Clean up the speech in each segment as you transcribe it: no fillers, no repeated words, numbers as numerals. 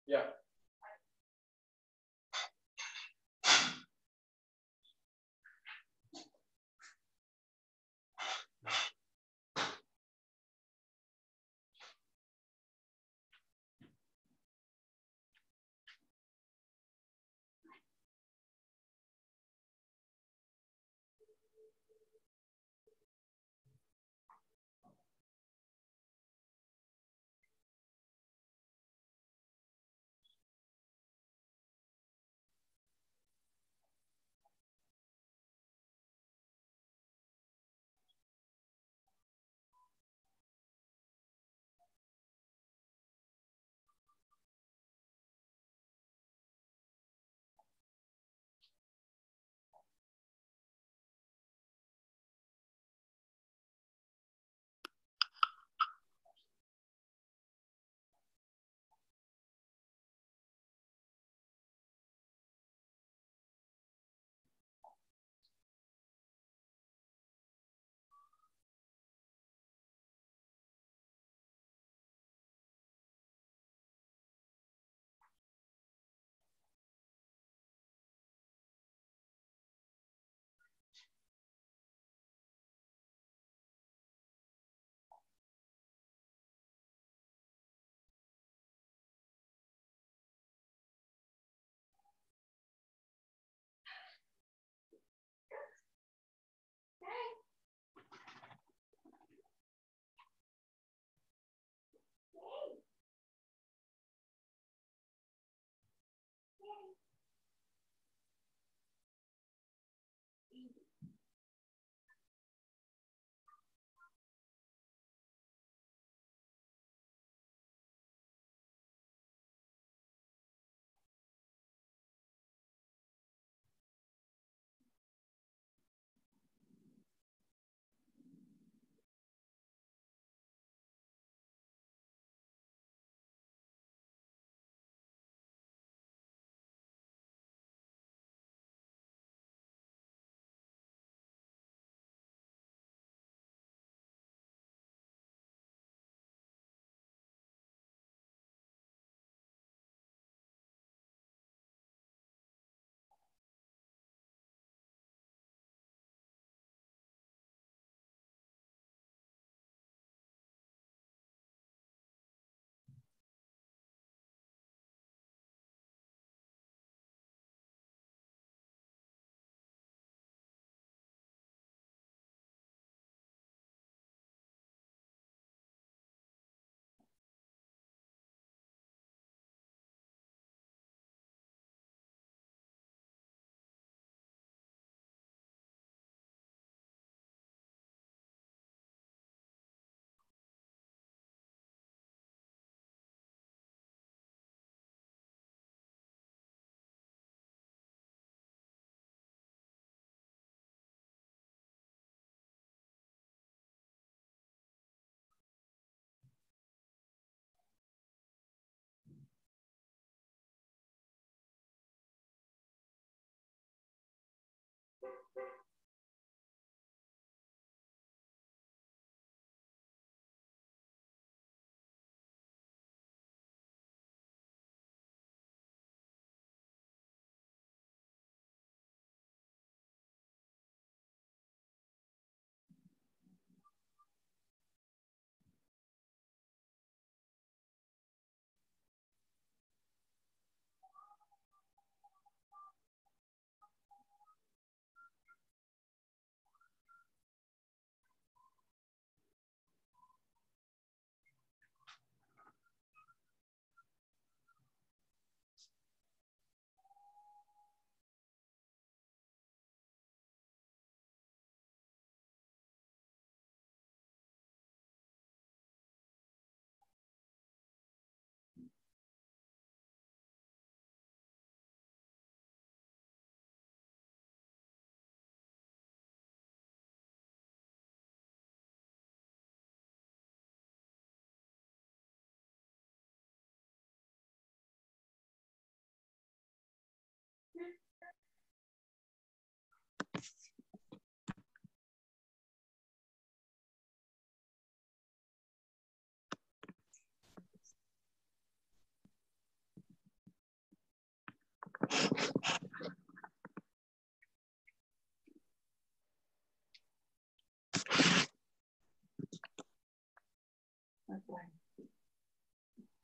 Yeah.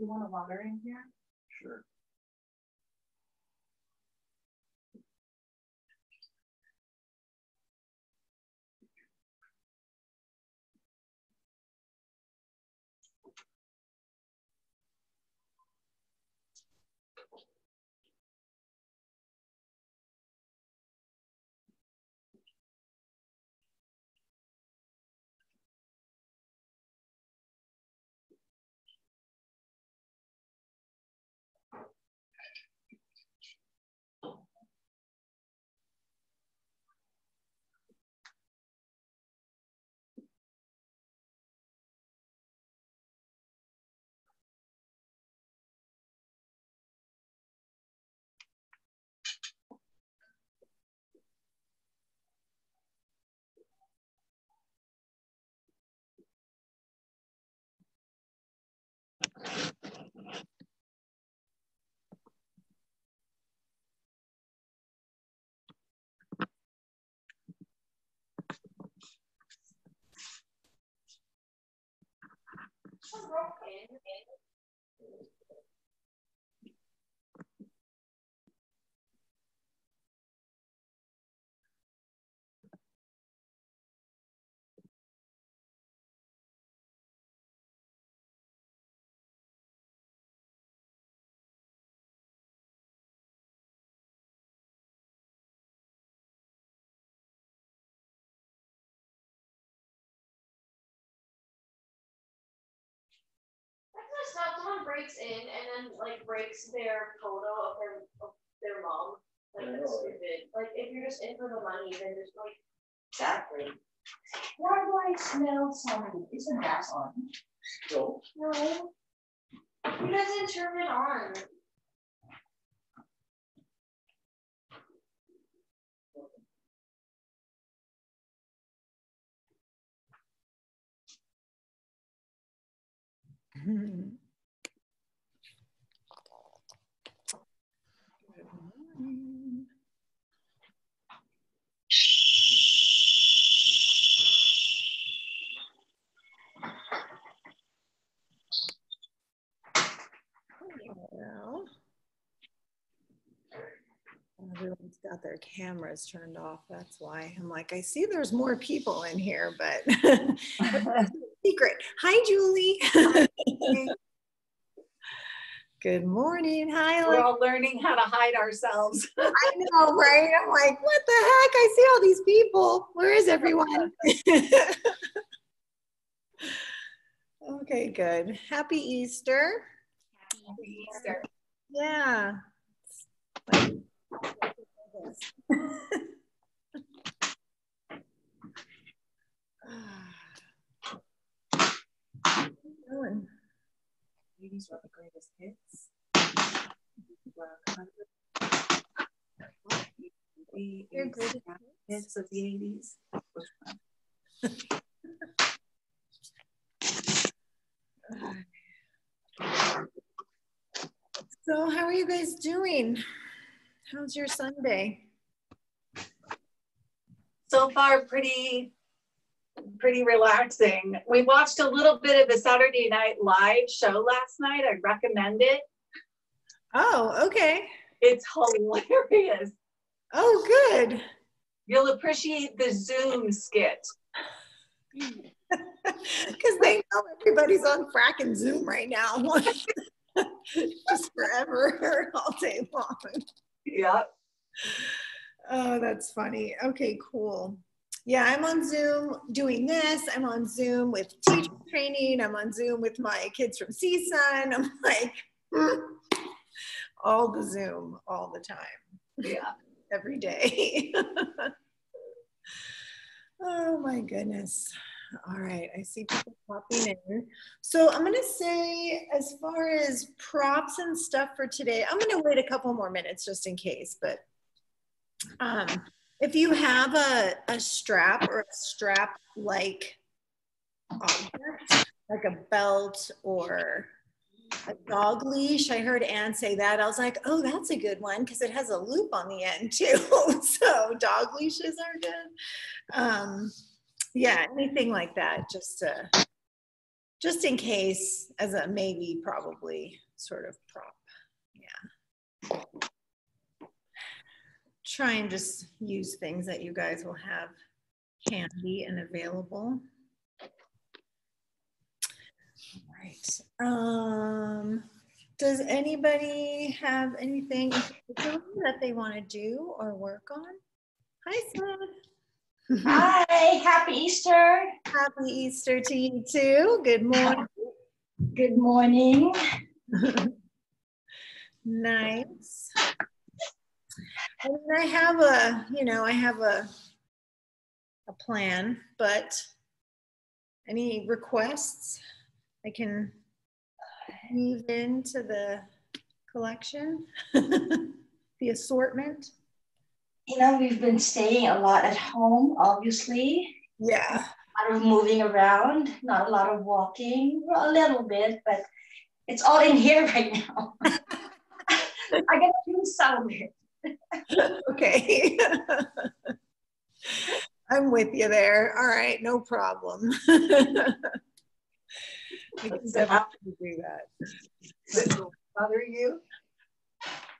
You want a water in here? Sure. Someone breaks in and then like breaks their photo of their mom. Like that's stupid. Like if you're just in for the money, then just like Exactly. Why do I smell something? Isn't that on? No. no. He doesn't turn it on. Well, everyone's got their cameras turned off. That's why I'm like, I see there's more people in here, but secret. Hi, Julie. Good morning. Hi. We're all learning how to hide ourselves. I know, right? I'm like, what the heck? I see all these people. Where is everyone? Okay, good. Happy Easter. Happy Easter. Yeah. Ladies were the greatest hits. Your greatest hits of the 80s. So how are you guys doing? How's your Sunday? So far, pretty relaxing. We watched a little bit of the Saturday Night Live show last night. I recommend it. Oh, okay. It's hilarious. Oh, good. You'll appreciate the Zoom skit. Because they know everybody's on fracking Zoom right now. Just forever, all day long. Yep. Oh, that's funny. Okay, cool. Yeah, I'm on Zoom doing this. I'm on Zoom with teacher training. I'm on Zoom with my kids from CSUN. I'm like, all the Zoom, all the time. Yeah. Every day. Oh my goodness. All right, I see people popping in. So I'm gonna say, as far as props and stuff for today, I'm gonna wait a couple more minutes just in case, but if you have a strap or a strap-like object, like a belt or a dog leash, I heard Ann say that. I was like, oh, that's a good one because it has a loop on the end too. So dog leashes are good. Yeah, anything like that, just to just in case, as a maybe, probably sort of prop. Yeah. Try and just use things that you guys will have handy and available. All right. Does anybody have anything in particular that they want to do or work on? Hi, Seth. Hi, happy Easter. Happy Easter to you too. Good morning. Good morning. Nice. And I have a, I have a plan, but any requests I can move into the collection, the assortment. You know, we've been staying a lot at home, obviously. Yeah. A lot of moving around, not a lot of walking, well, a little bit, but it's all in here right now. I gotta do some of it. Okay. I'm with you there. All right, no problem. We can definitely do that. Does it bother you?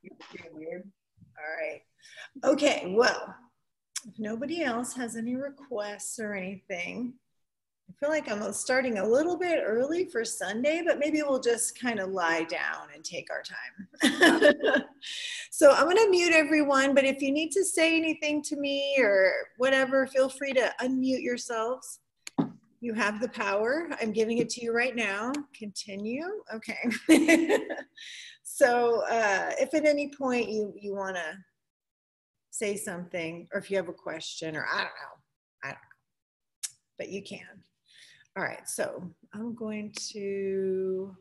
You're being weird. All right. Okay, well, if nobody else has any requests or anything, I feel like I'm starting a little bit early for Sunday, but maybe we'll just kind of lie down and take our time. So I'm going to mute everyone, but if you need to say anything to me or whatever, feel free to unmute yourselves. You have the power. I'm giving it to you right now. Continue. Okay. So if at any point you want to say something, or if you have a question, or I don't know, but you can. All right, so I'm going to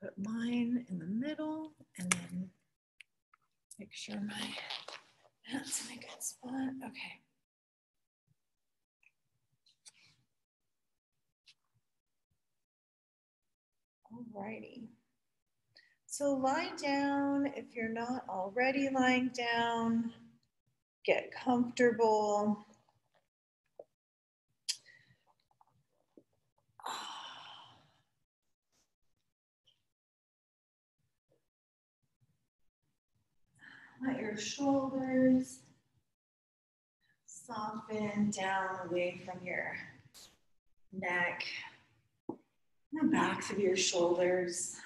put mine in the middle and then make sure that's in a good spot. Okay. All righty. So lie down if you're not already lying down. Get comfortable. Let your shoulders soften down away from your neck, the backs of your shoulders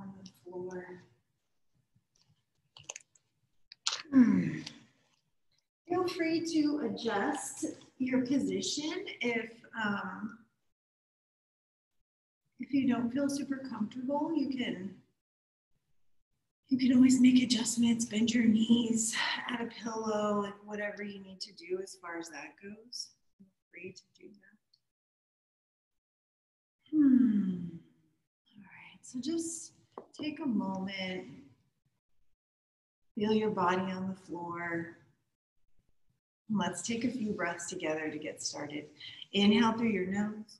on the floor. Feel free to adjust your position if you don't feel super comfortable. You can always make adjustments, bend your knees, add a pillow, like whatever you need to do as far as that goes. Feel free to do that. All right, so just take a moment. Feel your body on the floor. Let's take a few breaths together to get started. Inhale through your nose.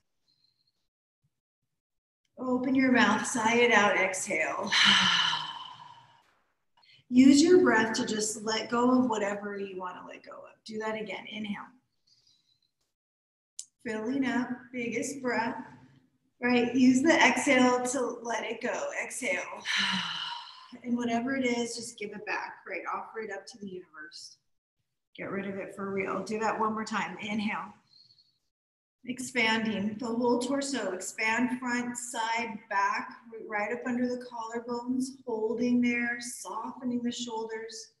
Open your mouth, sigh it out, exhale. Use your breath to just let go of whatever you want to let go of. Do that again. Inhale. Filling up, biggest breath. Right, use the exhale to let it go. Exhale. And whatever it is, just give it back. Right, offer it up to the universe. Get rid of it for real. Do that one more time. Inhale. Expanding the whole torso. Expand front, side, back, right up under the collarbones. Holding there, softening the shoulders.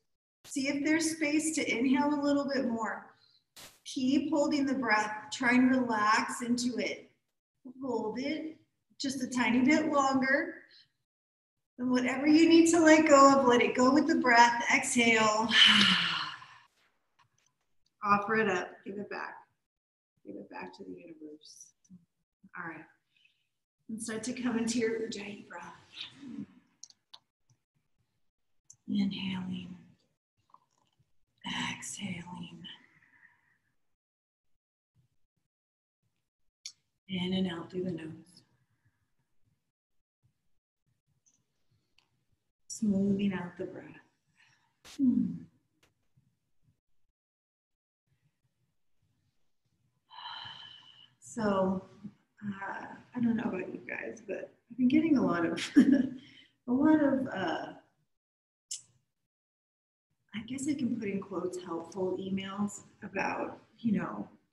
See if there's space to inhale a little bit more. Keep holding the breath. Try and relax into it. Hold it just a tiny bit longer. And whatever you need to let go of, let it go with the breath. Exhale. Offer it up. Give it back. Give it back to the universe. All right. And start to come into your Ujjayi breath. Inhaling. Exhaling. In and out through the nose. Smoothing out the breath. So I don't know about you guys, but I've been getting a lot of, I guess I can put in quotes, helpful emails about,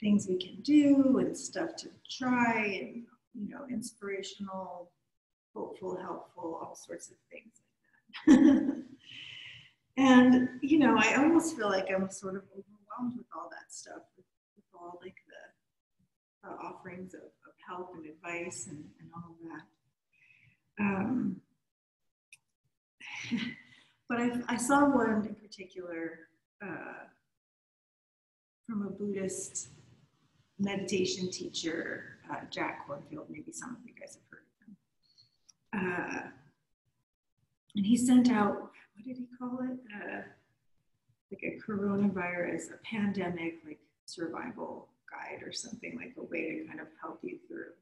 things we can do and stuff to try and, inspirational, hopeful, helpful, all sorts of things like that. And, I almost feel like I'm sort of overwhelmed with all that stuff, with all like the offerings of help and advice and all of that. But I saw one in particular from a Buddhist meditation teacher, Jack Kornfield. Maybe some of you guys have heard of him. And he sent out, what did he call it? Like a coronavirus, a pandemic, like survival guide or something, like a way to kind of help you through.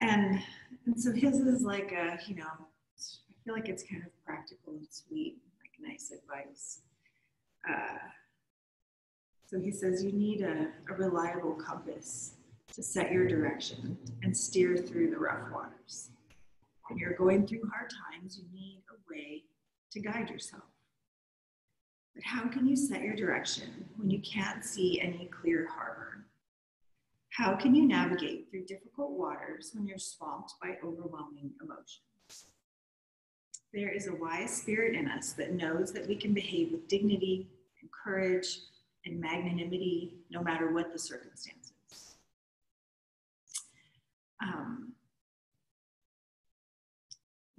And so his is like I feel like it's kind of practical and sweet, like nice advice. So he says, you need a reliable compass to set your direction and steer through the rough waters. When you're going through hard times, you need a way to guide yourself. But how can you set your direction when you can't see any clear harbor? How can you navigate through difficult waters when you're swamped by overwhelming emotions? There is a wise spirit in us that knows that we can behave with dignity and courage and magnanimity no matter what the circumstances.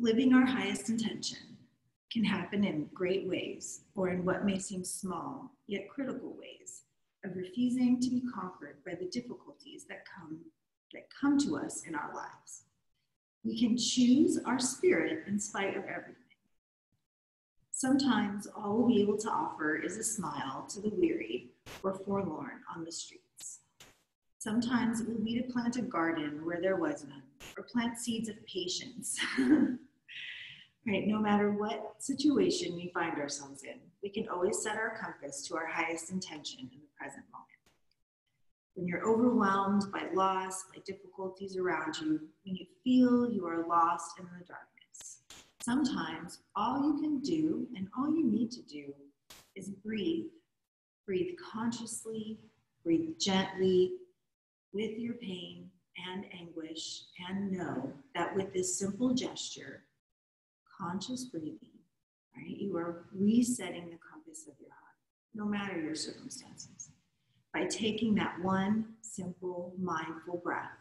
Living our highest intention can happen in great ways or in what may seem small yet critical ways of refusing to be conquered by the difficulties that come to us in our lives. We can choose our spirit in spite of everything. Sometimes all we'll be able to offer is a smile to the weary or forlorn on the streets. Sometimes it will be to plant a garden where there was none, or plant seeds of patience. Right? No matter what situation we find ourselves in, we can always set our compass to our highest intention in the present moment. When you're overwhelmed by loss, by difficulties around you, when you feel you are lost in the darkness, sometimes all you can do and all you need to do is breathe. Breathe consciously, breathe gently with your pain and anguish, and know that with this simple gesture, conscious breathing, right, you are resetting the compass of your heart, no matter your circumstances. By taking that one simple, mindful breath,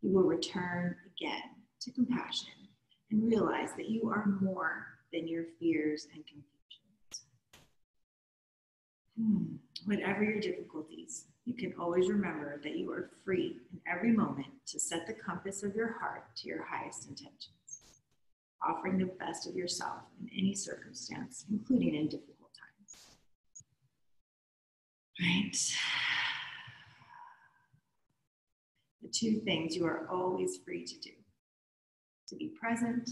you will return again to compassion and realize that you are more than your fears and confusions. Whatever your difficulties, you can always remember that you are free in every moment to set the compass of your heart to your highest intentions, offering the best of yourself in any circumstance, including in difficult times. Right? The two things you are always free to do: to be present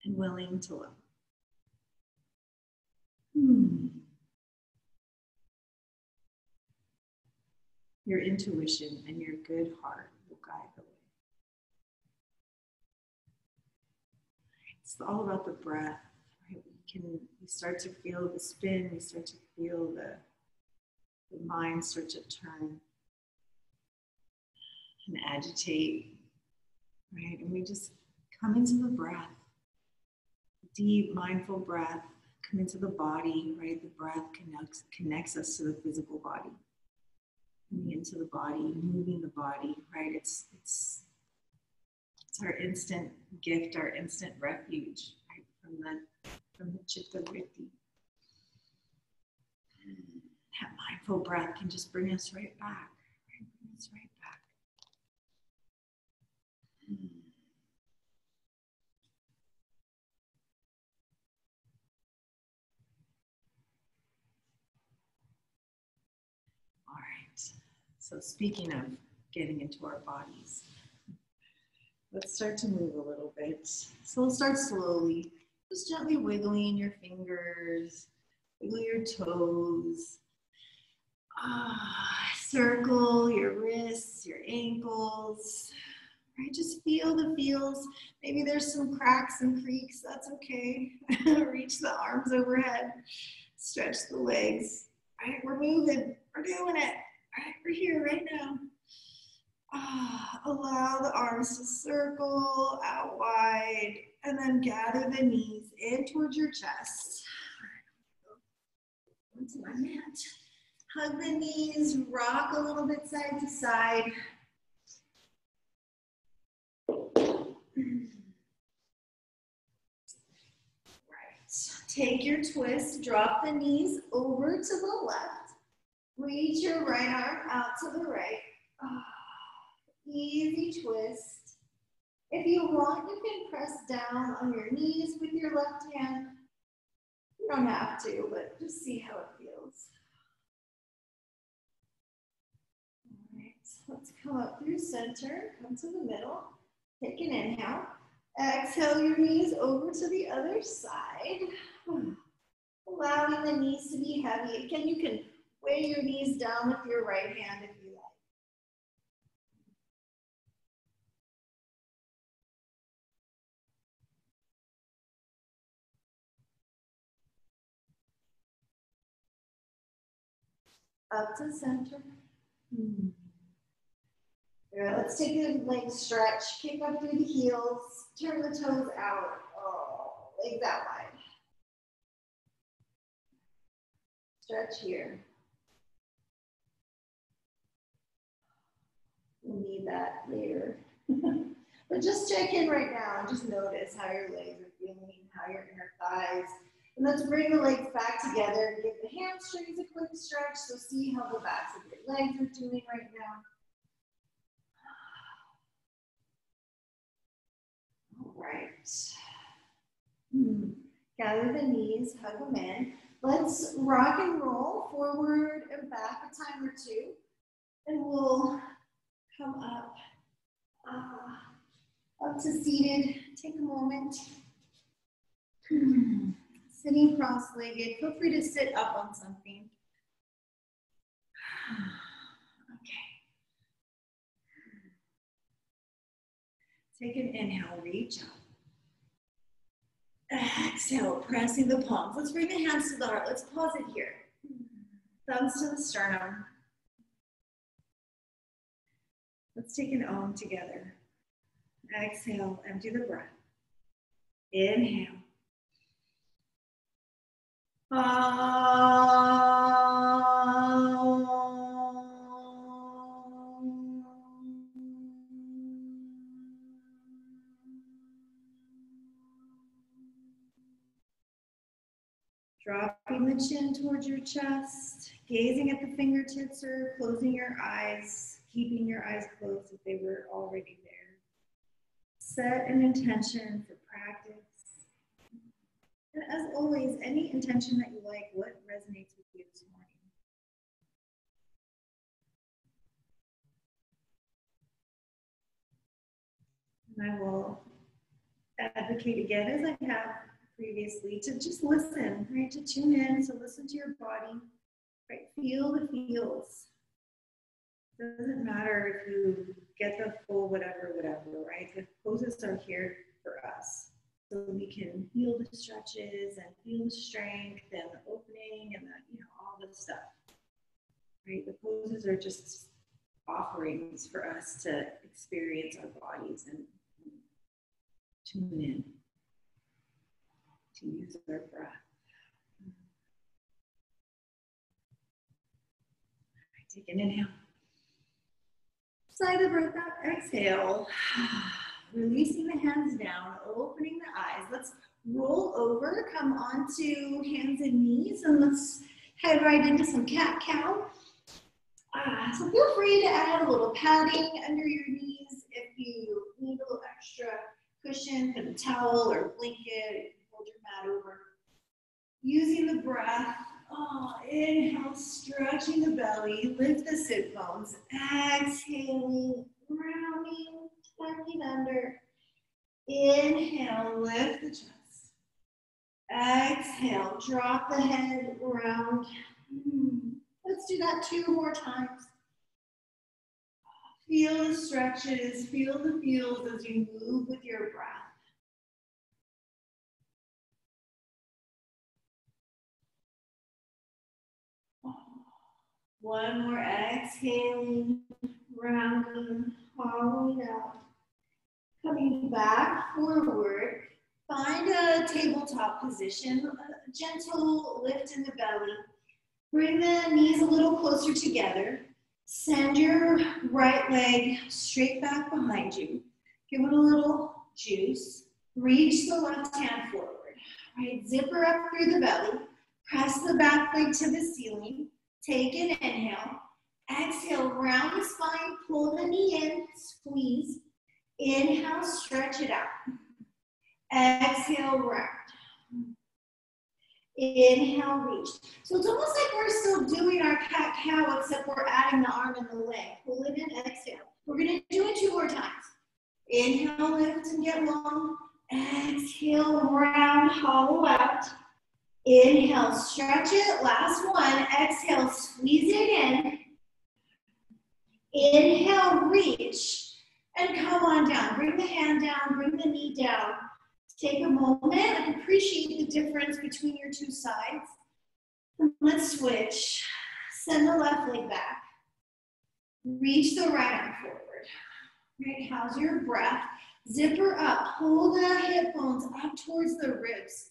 and willing to love. Your intuition and your good heart will guide the way. It's all about the breath, right? We start to feel the spin, we start to feel the mind start to turn and agitate, right? And we just come into the breath, deep, mindful breath, come into the body, right? The breath connects us to the physical body. Coming into the body, moving the body, right? It's our instant gift, our instant refuge, right? From the chitta vritti. That mindful breath can just bring us right back, right? Bring us right back. All right. So speaking of getting into our bodies, let's start to move a little bit. So we'll start slowly, just gently wiggling your fingers, wiggle your toes. Circle your wrists, your ankles. Right, just feel the feels. Maybe there's some cracks and creaks, that's okay. Reach the arms overhead, stretch the legs. All right, we're moving, we're doing it. All right, we're here right now. Allow the arms to circle out wide and then gather the knees in towards your chest. Onto my mat. Hug the knees, rock a little bit side to side. Take your twist, drop the knees over to the left. Reach your right arm out to the right. Easy twist. If you want, you can press down on your knees with your left hand. You don't have to, but just see how it feels. All right, let's come up through center, come to the middle. Take an inhale. Exhale your knees over to the other side. Allowing the knees to be heavy. Again, you can weigh your knees down with your right hand if you like. Up to center. Good. Let's take a leg stretch. Kick up through the heels. Turn the toes out. Oh, legs out wide. Stretch here. We'll need that later. But just check in right now and just notice how your legs are feeling, how your inner thighs. And let's bring the legs back together. Give the hamstrings a quick stretch. So see how the backs of your legs are doing right now. All right. Gather the knees, hug them in. Let's rock and roll forward and back a time or two. And we'll come up, up to seated. Take a moment. Sitting cross-legged. Feel free to sit up on something. Okay. Take an inhale, reach up. Exhale, pressing the palms. Let's bring the hands to the heart. Let's pause it here. Thumbs to the sternum. Let's take an Om together. Exhale, empty the breath. Inhale. Dropping the chin towards your chest, gazing at the fingertips or closing your eyes, keeping your eyes closed if they were already there. Set an intention for practice. And as always, any intention that you like, what resonates with you this morning? And I will advocate again, as I have previously, to just listen, right? To tune in, so listen to your body, right? Feel the feels. It doesn't matter if you get the full whatever, right? The poses are here for us. So we can feel the stretches and feel the strength and the opening and the, all the stuff, right? The poses are just offerings for us to experience our bodies and tune in, to use our breath. Take an inhale. Sigh the breath out, exhale. Releasing the hands down, opening the eyes. Let's roll over, come onto hands and knees, and let's head right into some cat-cow. So feel free to add a little padding under your knees if you need a little extra cushion, put a towel or blanket, hold your mat over. Using the breath, inhale, stretching the belly, lift the sit bones, exhaling, rounding, tucking under. Inhale, lift the chest. Exhale, drop the head round. Let's do that 2 more times. Feel the stretches, feel the feels as you move with your breath. One more, exhaling, rounding, hollowing out. Coming back forward, find a tabletop position, a gentle lift in the belly. Bring the knees a little closer together. Send your right leg straight back behind you. Give it a little juice. Reach the left hand forward. Right, zipper up through the belly. Press the back leg to the ceiling. Take an inhale. Exhale, round the spine, pull the knee in, squeeze. Inhale, stretch it out. Exhale, round. Inhale, reach. So it's almost like we're still doing our cat-cow, except we're adding the arm and the leg. Pull it in, exhale. We're gonna do it 2 more times. Inhale, lift and get long. Exhale, round, hollow out. Inhale, stretch it. Last one. Exhale, squeeze it in. Inhale, reach. And come on down. Bring the hand down, bring the knee down. Take a moment and appreciate the difference between your 2 sides. Let's switch. Send the left leg back. Reach the right arm forward. Right, how's your breath? Zipper up. Pull the hip bones up towards the ribs.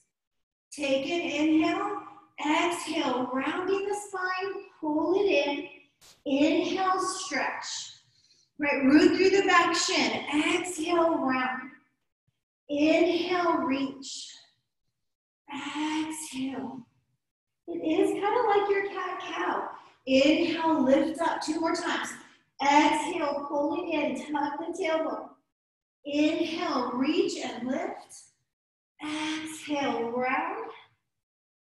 Take an inhale. Exhale, rounding the spine. Pull it in. Inhale, stretch. Right, root through the back shin. Exhale, round. Inhale, reach. Exhale. It is kind of like your cat-cow. Inhale, lift up 2 more times. Exhale, pull it in, tuck the tailbone. Inhale, reach and lift. Exhale, round.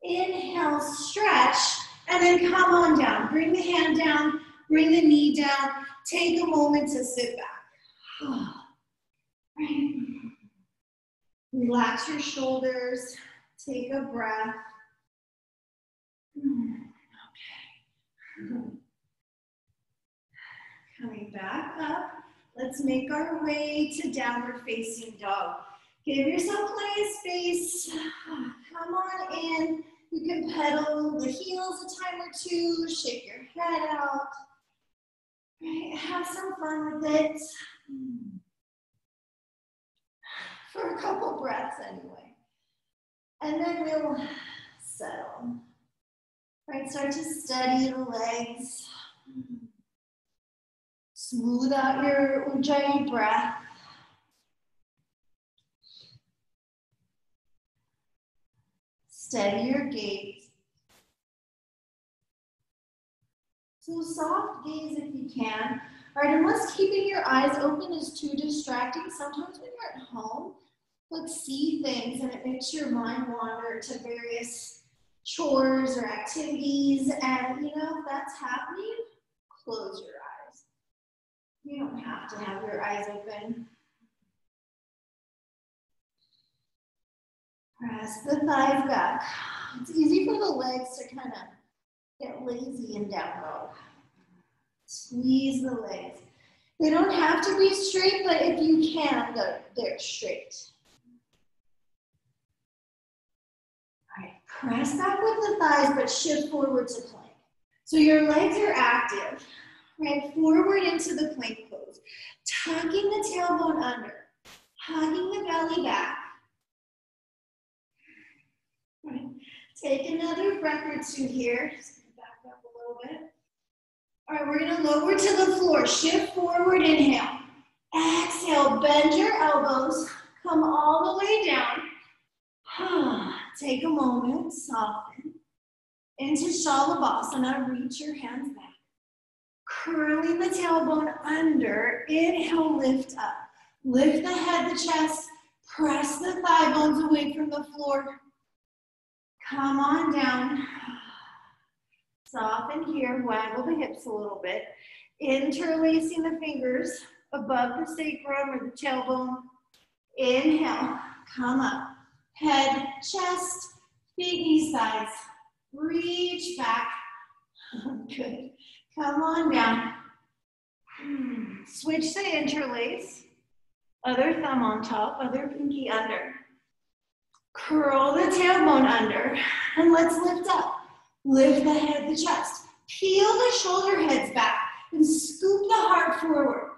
Inhale, stretch, and then come on down. Bring the hand down, bring the knee down. Take a moment to sit back. Right. Relax your shoulders. Take a breath. Okay. Coming back up. Let's make our way to downward facing dog. Give yourself plenty of space. Come on in. You can pedal the heels a time or 2. Shake your head out. Right. Have some fun with it. For a couple breaths anyway. And then we'll settle. Right, start to steady the legs. Smooth out your Ujjayi breath. Steady your gaze. So soft gaze if you can. All right, unless keeping your eyes open is too distracting, sometimes when you're at home, like see things and it makes your mind wander to various chores or activities. And you know, if that's happening, close your eyes. You don't have to have your eyes open. Press the thighs back. It's easy for the legs to kind of get lazy in down dog. Squeeze the legs. They don't have to be straight, but if you can, they're straight. All right, press back with the thighs, but shift forward to plank. So your legs are active, right? Forward into the plank pose. Tucking the tailbone under, hugging the belly back. All right. Take another breath or 2 here. Just back up a little bit. All right, we're gonna lower to the floor. Shift forward, inhale. Exhale, bend your elbows. Come all the way down. Take a moment, soften. Into Shalabhasana, reach your hands back. Curling the tailbone under. Inhale, lift up. Lift the head, the chest. Press the thigh bones away from the floor. Come on down. Soften here, waggle the hips a little bit. Interlacing the fingers above the sacrum or the tailbone. Inhale, come up. Head, chest, big knee sides. Reach back. Good. Come on down. Switch the interlace. Other thumb on top, other pinky under. Curl the tailbone under, and let's lift up. Lift the head, the chest. Peel the shoulder heads back, and scoop the heart forward.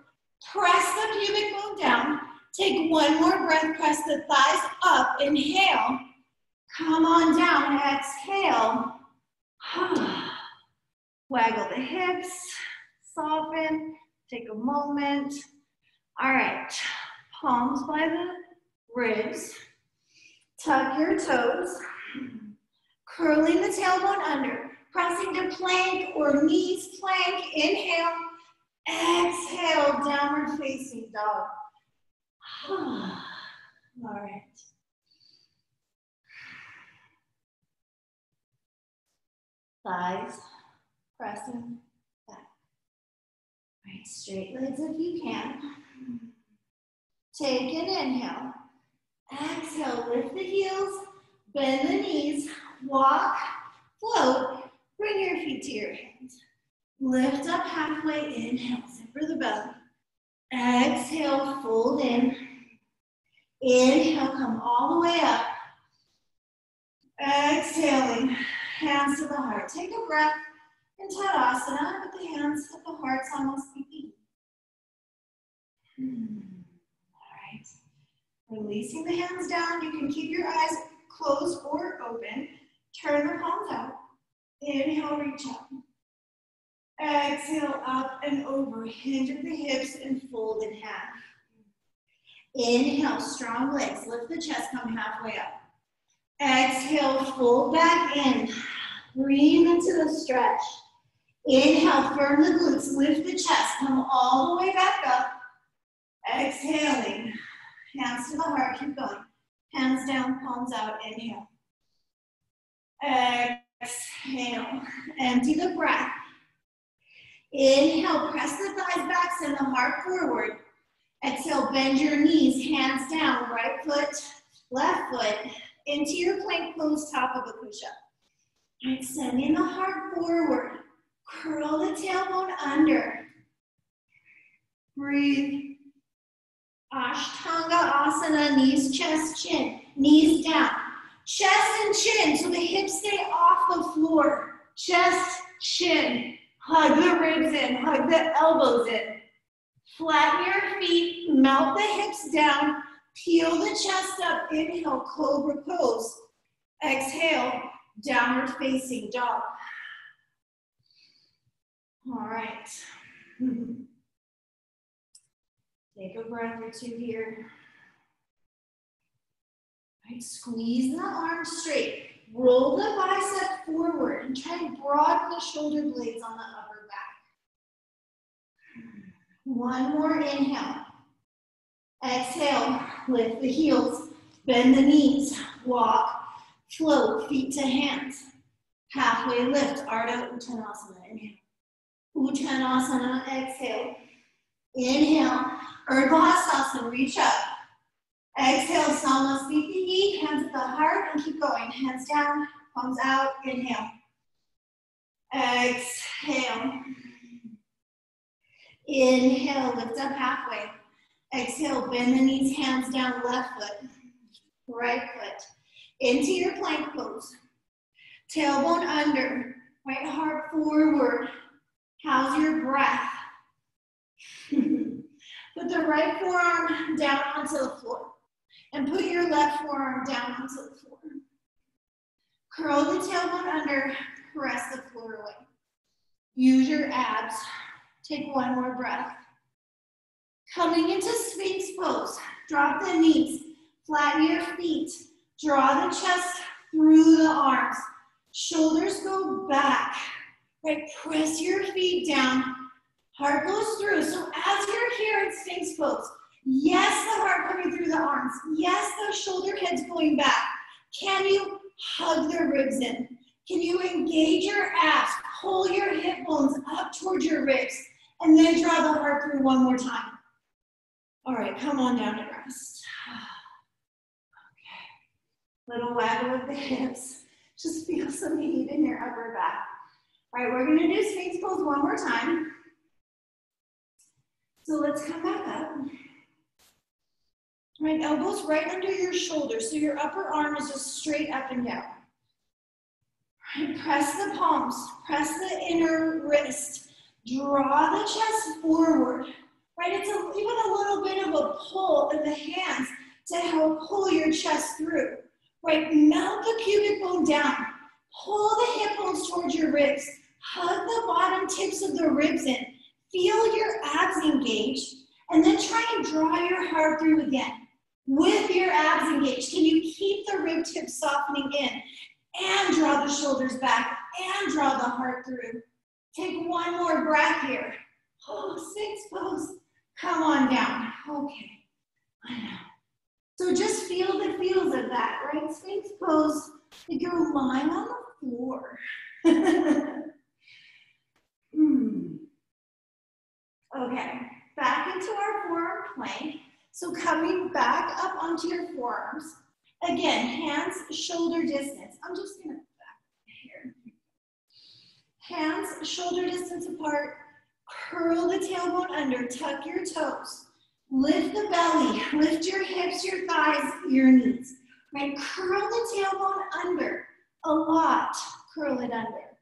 Press the pubic bone down. Take one more breath, press the thighs up. Inhale. Come on down, exhale. Waggle the hips, soften, take a moment. All right, palms by the ribs. Tuck your toes. Curling the tailbone under, pressing to plank or knees plank. Inhale, exhale, downward facing dog. All right. Thighs pressing back. All right, straight legs if you can. Take an inhale. Exhale, lift the heels, bend the knees, walk, float, bring your feet to your hands. Lift up halfway, inhale, zipper the belly. Exhale, fold in. Inhale, come all the way up. Exhaling, hands to the heart. Take a breath in Tadasana with the hands at the heart, Samasthiti. All right. Releasing the hands down. You can keep your eyes closed or open. Turn the palms out. Inhale, reach up. Exhale, up and over. Hinge at the hips and fold in half. Inhale, strong legs. Lift the chest, come halfway up. Exhale, fold back in. Breathe into the stretch. Inhale, firm the glutes. Lift the chest, come all the way back up. Exhaling. Hands to the heart, keep going. Hands down, palms out, inhale. Exhale, empty the breath. Inhale, press the thighs back, send the heart forward. Exhale, bend your knees, hands down, right foot, left foot, into your plank pose, top of a push-up. Right, sending the heart forward. Curl the tailbone under. Breathe. Ashtanga Asana, knees, chest, chin, knees down. Chest and chin, so the hips stay off the floor. Chest, chin, hug the ribs in, hug the elbows in. Flatten your feet, melt the hips down, peel the chest up, inhale, cobra pose. Exhale, downward facing dog. All right. Take a breath or two here. All right, squeeze the arms straight. Roll the bicep forward and try and broaden the shoulder blades on the upper back. One more inhale. Exhale, lift the heels, bend the knees, walk, float, feet to hands. Halfway lift, Ardha Uttanasana, inhale. Uttanasana, exhale. Inhale, Urdhva Hastasana, reach up. Exhale, Samasthiti, hands at the heart and keep going. Hands down, palms out, inhale. Exhale. Inhale, lift up halfway. Exhale, bend the knees, hands down, left foot, right foot. Into your plank pose. Tailbone under, right heart forward. How's your breath? Put the right forearm down onto the floor. And put your left forearm down onto the floor. Curl the tailbone under, press the floor away. Use your abs. Take one more breath. Coming into Sphinx pose, drop the knees, flatten your feet, draw the chest through the arms. Shoulders go back, right? Press your feet down, heart goes through. So as you're here in Sphinx pose, yes, the heart coming through the arms. Yes, the shoulder head's going back. Can you hug the ribs in? Can you engage your abs? Pull your hip bones up towards your ribs and then draw the heart through one more time. All right, come on down to rest. Okay, little waggle of the hips. Just feel some heat in your upper back. All right, we're gonna do Sphinx pose one more time. So let's come back up. All right, elbows right under your shoulders. So your upper arm is just straight up and down. All right, press the palms, press the inner wrist. Draw the chest forward. Right, it's even a little bit of a pull in the hands to help pull your chest through. Right, melt the pubic bone down. Pull the hip bones towards your ribs. Hug the bottom tips of the ribs in. Feel your abs engaged. And then try and draw your heart through again. With your abs engaged, can you keep the rib tips softening in? And draw the shoulders back. And draw the heart through. Take one more breath here. Oh, Sphinx pose. Come on down. Okay. I know. So just feel the feels of that, right? Sphinx pose, like you're lying on the floor. Okay, back into our forearm plank. So coming back up onto your forearms. Again, hands shoulder distance. I'm just gonna back here. Hands shoulder distance apart. Curl the tailbone under, tuck your toes. Lift the belly, lift your hips, your thighs, your knees. Right, curl the tailbone under, a lot, curl it under.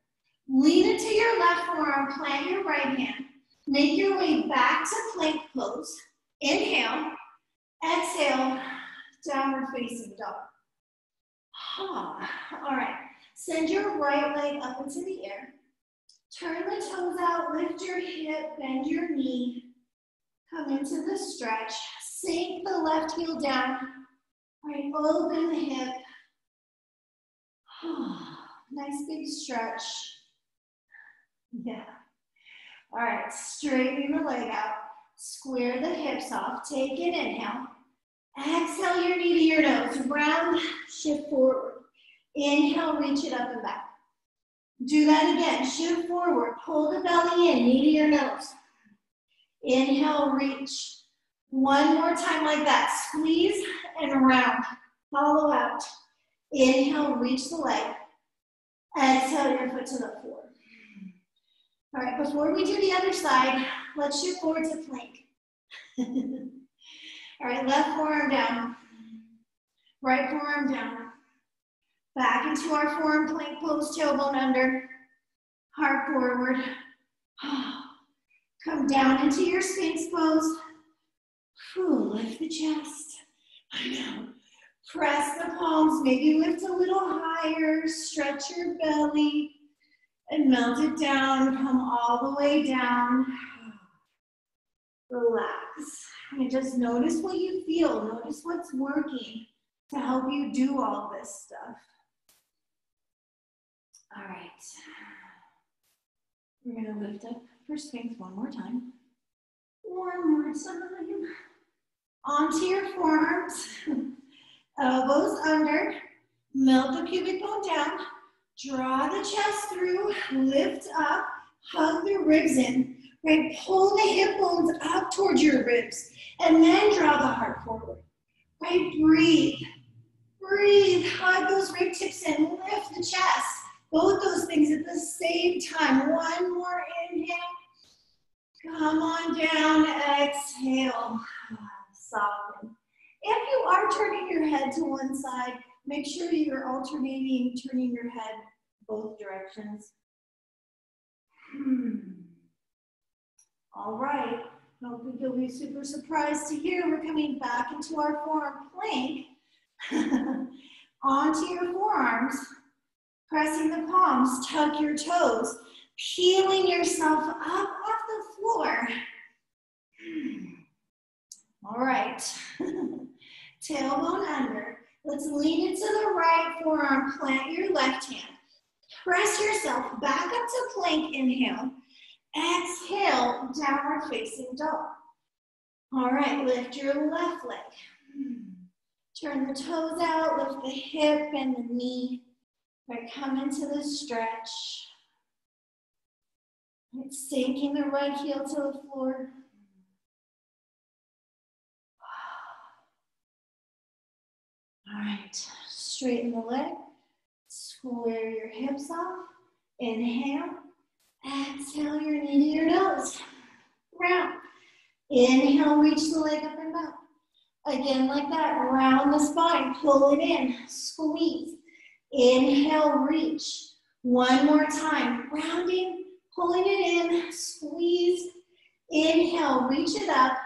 Lean into your left forearm, plant your right hand. Make your way back to plank pose. Inhale, exhale, downward facing dog. All right, send your right leg up into the air. Turn the toes out, lift your hip, bend your knee. Come into the stretch. Sink the left heel down. All right, open the hip. Nice big stretch. Yeah. All right, straighten the leg out. Square the hips off. Take an inhale. Exhale your knee to your nose. Round, shift forward. Inhale, reach it up and back. Do that again. Shift forward. Pull the belly in, knee to your nose. Inhale, reach. One more time like that. Squeeze and round. Hollow out. Inhale, reach the leg. Exhale your foot to the floor. All right, before we do the other side, let's shift forward to plank. All right, left forearm down. Right forearm down. Back into our forearm plank pose, tailbone under. Heart forward. Come down into your Sphinx pose. Lift the chest. I know. Press the palms, maybe lift a little higher, stretch your belly, and melt it down. Come all the way down. Relax. And just notice what you feel. Notice what's working to help you do all this stuff. All right. We're going to lift up for Sphinx one more time. One more time. Onto your forearms. Elbows under. Melt the pubic bone down. Draw the chest through. Lift up. Hug the ribs in. Right? Pull the hip bones up towards your ribs. And then draw the heart forward. Right? Breathe. Breathe. Hug those rib tips in. Lift the chest. Both those things at the same time. One more inhale. Come on down. Exhale. Soften. If you are turning your head to one side, make sure you're alternating, turning your head both directions. All right. I don't think you'll be super surprised to hear we're coming back into our forearm plank. Onto your forearms. Pressing the palms, tuck your toes, peeling yourself up off the floor. All right, tailbone under. Let's lean into the right forearm, plant your left hand. Press yourself back up to plank, inhale. Exhale, downward facing dog. All right, lift your left leg. Turn the toes out, lift the hip and the knee. Right, come into the stretch. Right, sinking the right heel to the floor. All right, straighten the leg. Square your hips off. Inhale. Inhale, reach the leg up and back. Again, like that, round the spine, pull it in, squeeze. Inhale, reach. One more time, rounding, pulling it in, squeeze. Inhale, reach it up.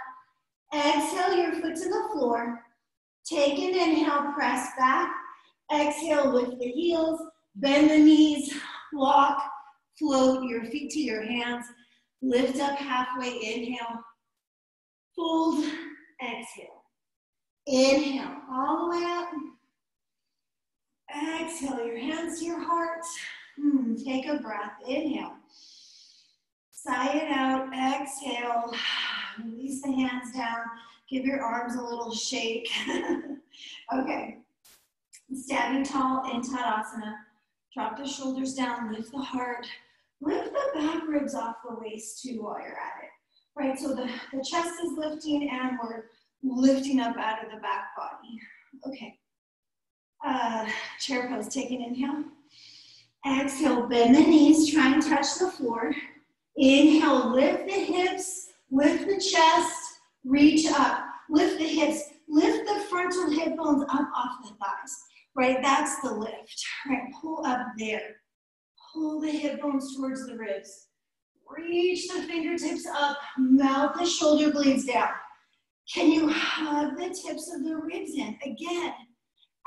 Exhale your foot to the floor. Take an inhale, press back. Exhale, lift the heels, bend the knees, walk, float your feet to your hands. Lift up halfway, inhale. Fold, exhale. Inhale, all the way up. Exhale, your hands to your heart. Take a breath, inhale. Sigh it out, exhale. Release the hands down. Give your arms a little shake. Okay. Standing tall in Tadasana. Drop the shoulders down, lift the heart. Lift the back ribs off the waist too while you're at it. Right, so the chest is lifting and we're lifting up out of the back body. Okay. Chair pose, take an inhale. Exhale, bend the knees, try and touch the floor. Inhale, lift the hips, lift the chest, reach up. Lift the hips, lift the frontal hip bones up off the thighs. Right, that's the lift. Right, pull up there. Pull the hip bones towards the ribs. Reach the fingertips up, melt the shoulder blades down. Can you hug the tips of the ribs in? Again,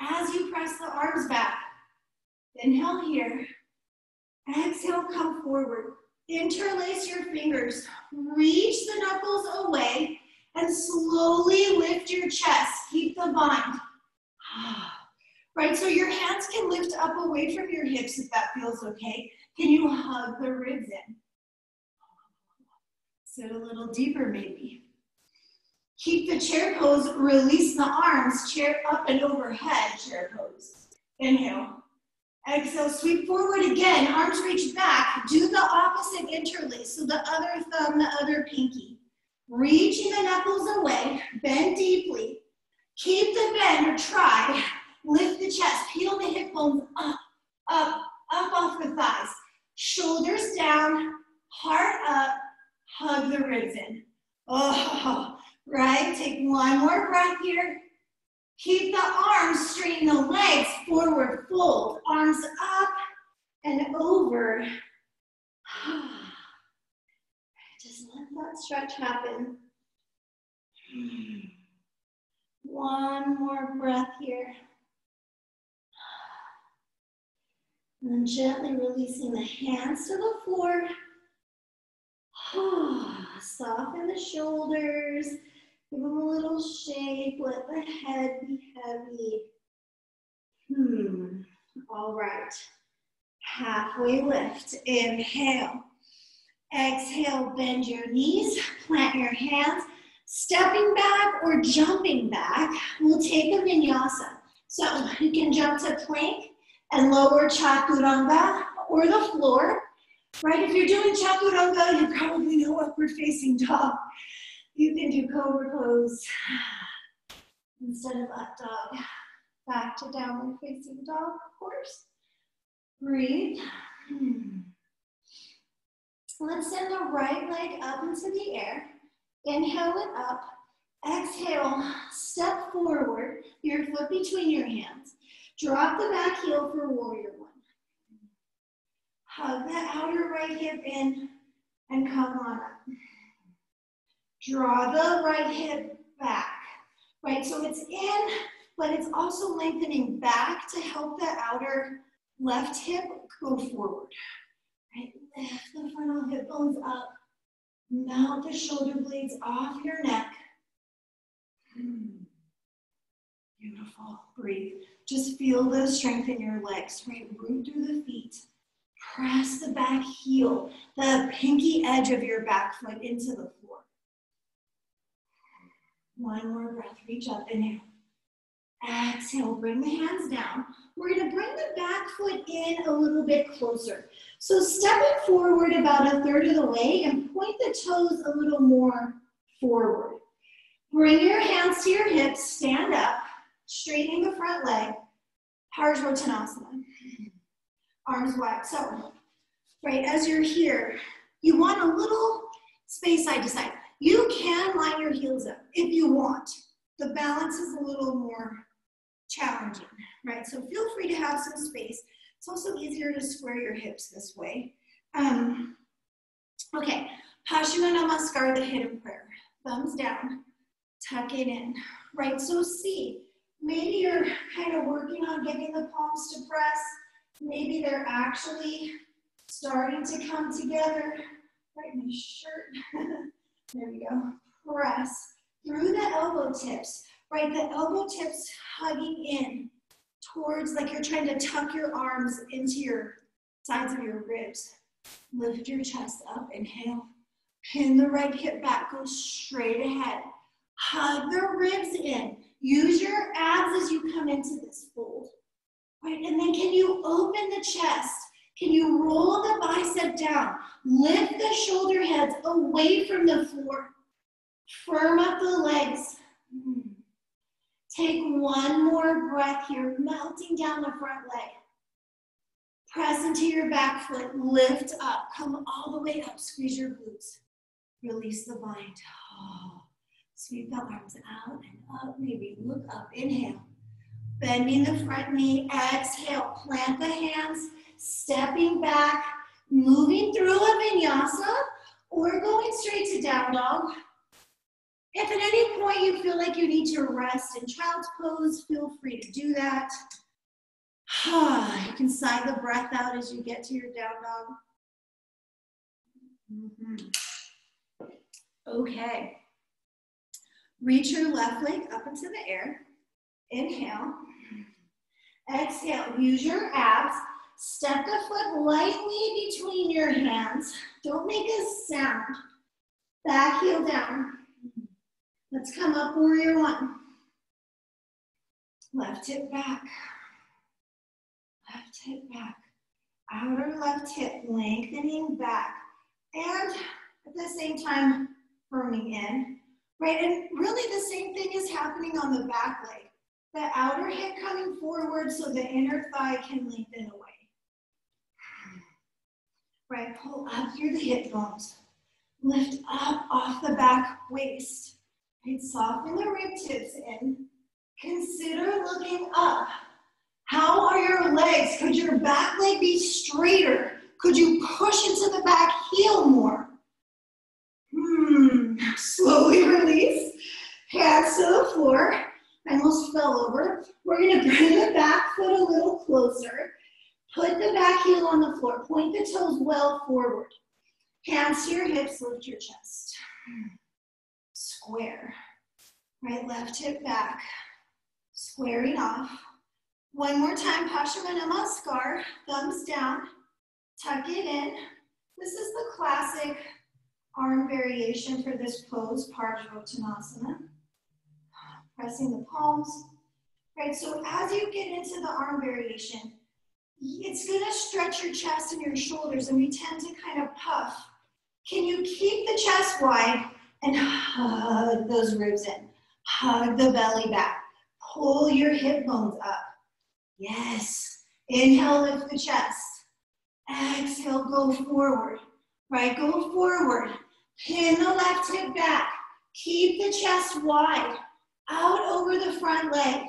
as you press the arms back. Inhale here. Exhale, come forward. Interlace your fingers. Reach the knuckles away and slowly lift your chest. Keep the bind. Right, so your hands can lift up away from your hips if that feels okay. Can you hug the ribs in? Sit a little deeper maybe. Keep the chair pose, release the arms, chair up and overhead, chair pose. Inhale. Exhale, sweep forward again, arms reach back. Do the opposite interlace, so the other thumb, the other pinky. Reaching the knuckles away, bend deeply. Keep the bend or try. Lift the chest, peel the hip bones up, up, up off the thighs. Shoulders down, heart up, hug the ribs in. Oh, right, take one more breath here. Keep the arms, straighten the legs, forward fold, arms up and over. Just let that stretch happen. One more breath here. And then gently releasing the hands to the floor. Soften the shoulders. Give them a little shake. Let the head be heavy. All right. Halfway lift. Inhale. Exhale, bend your knees. Plant your hands. Stepping back or jumping back, we'll take a vinyasa. So you can jump to plank and lower chaturanga or the floor. Right, if you're doing chaturanga, you probably know upward facing dog. You can do cobra pose instead of up dog. Back to downward facing dog, of course. Breathe. Let's send the right leg up into the air. Inhale it up. Exhale, step forward, your foot between your hands. Drop the back heel for warrior one. Hug that outer right hip in and come on up. Draw the right hip back, right? So it's in, but it's also lengthening back to help the outer left hip go forward, right? Lift the frontal hip bones up. Melt the shoulder blades off your neck. Beautiful. Breathe. Just feel the strength in your legs, right? Root through the feet. Press the back heel, the pinky edge of your back foot into the floor. One more breath. Reach up. Inhale. Exhale. Bring the hands down. We're going to bring the back foot in a little bit closer. So step it forward about a third of the way and point the toes a little more forward. Bring your hands to your hips. Stand up. Straightening the front leg. Parsvottanasana. Arms wide. So, right, as you're here, you want a little space side to side. You can line your heels up if you want. The balance is a little more challenging, right? So feel free to have some space. It's also easier to square your hips this way. Okay, Paschimana Namaskar, the hidden prayer. Thumbs down, tuck it in, right? So see, maybe you're kind of working on getting the palms to press. Maybe they're actually starting to come together. Right, my shirt. There we go. Press through the elbow tips, right? The elbow tips hugging in towards, like you're trying to tuck your arms into your sides of your ribs. Lift your chest up, inhale. Pin the right hip back, go straight ahead. Hug the ribs in. Use your abs as you come into this fold, right? And then can you open the chest? Can you roll the bicep down? Lift the shoulder heads away from the floor. Firm up the legs. Take one more breath here, melting down the front leg. Press into your back foot, lift up, come all the way up, squeeze your glutes. Release the bind. Oh. Sweep the arms out and up, maybe look up, inhale. Bending the front knee, exhale, plant the hands, stepping back, moving through a vinyasa, or going straight to down dog. If at any point you feel like you need to rest in child's pose, feel free to do that. You can sigh the breath out as you get to your down dog. Okay. Reach your left leg up into the air. Inhale. Exhale. Use your abs. Step the foot lightly between your hands. Don't make a sound. Back heel down. Let's come up, warrior one. Left hip back. Left hip back. Outer left hip lengthening back. And at the same time, firming in. Right, and really the same thing is happening on the back leg. The outer hip coming forward so the inner thigh can lengthen away. Right, pull up through the hip bones. Lift up off the back waist. Right, soften the rib tips in. Consider looking up. How are your legs? Could your back leg be straighter? Could you push into the back heel more? Slowly release. Hands to the floor. I almost fell over. We're going to bring the back foot a little closer. Put the back heel on the floor. Point the toes well forward. Hands to your hips. Lift your chest. Square. Right, left hip back. Squaring off. One more time. Paschimana Namaskar. Thumbs down. Tuck it in. This is the classic arm variation for this pose, Parsvottanasana. Pressing the palms. Right, so as you get into the arm variation, it's gonna stretch your chest and your shoulders, and we tend to kind of puff. Can you keep the chest wide and hug those ribs in? Hug the belly back. Pull your hip bones up. Yes. Inhale, lift the chest. Exhale, go forward. Right, go forward. Pin the left hip back. Keep the chest wide. Out over the front leg.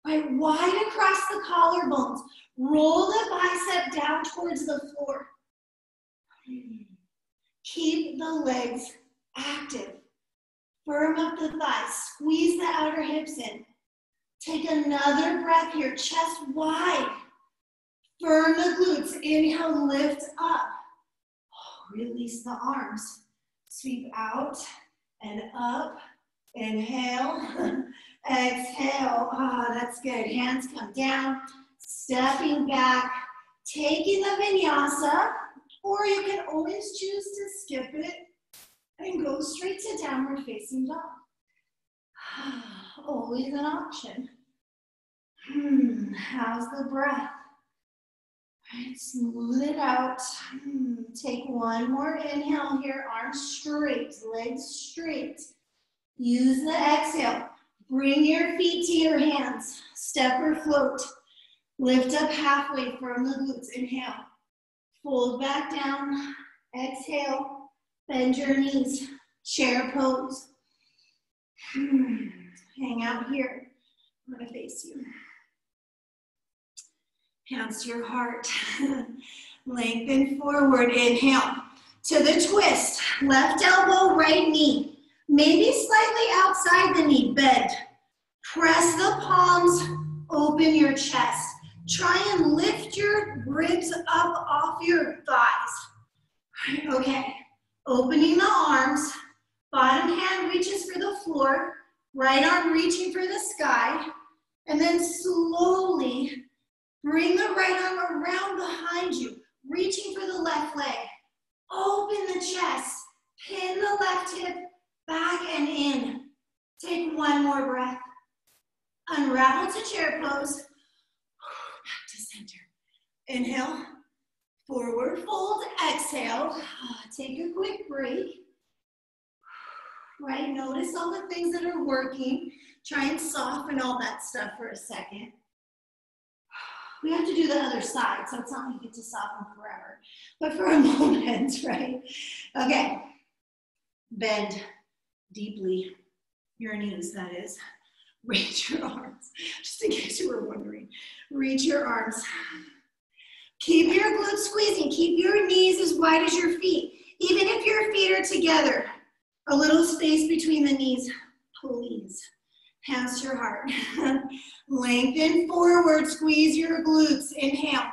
Right, wide across the collarbones. Roll the bicep down towards the floor. Keep the legs active. Firm up the thighs. Squeeze the outer hips in. Take another breath here. Chest wide. Firm the glutes. Inhale, lift up. Release the arms. Sweep out and up. Inhale. Exhale. That's good. Hands come down. Stepping back. Taking the vinyasa. Or you can always choose to skip it and go straight to downward facing dog. Always an option. How's the breath? Right, smooth it out. Take one more inhale here. Arms straight, legs straight. Use the exhale. Bring your feet to your hands. Step or float. Lift up halfway from the glutes. Inhale. Fold back down. Exhale. Bend your knees. chair pose. Hang out here. I'm gonna face you. Hands to your heart. Lengthen forward, inhale. To the twist, left elbow, right knee. Maybe slightly outside the knee, bend. Press the palms, open your chest. Try and lift your ribs up off your thighs. Okay, opening the arms. Bottom hand reaches for the floor. Right arm reaching for the sky. And then slowly bring the right arm around behind you, reaching for the left leg. Open the chest. Pin the left hip back and in. Take one more breath. Unravel to chair pose. Back to center. Inhale. Forward fold. Exhale. Take a quick break. Right, notice all the things that are working. Try and soften all that stuff for a second. We have to do the other side, so it's not like you get to soften forever, but for a moment, right? Okay, bend deeply your knees, that is. Reach your arms, just in case you were wondering. Reach your arms. Keep your glutes squeezing. Keep your knees as wide as your feet. Even if your feet are together, a little space between the knees, please. Hands to your heart. Lengthen forward, squeeze your glutes. Inhale.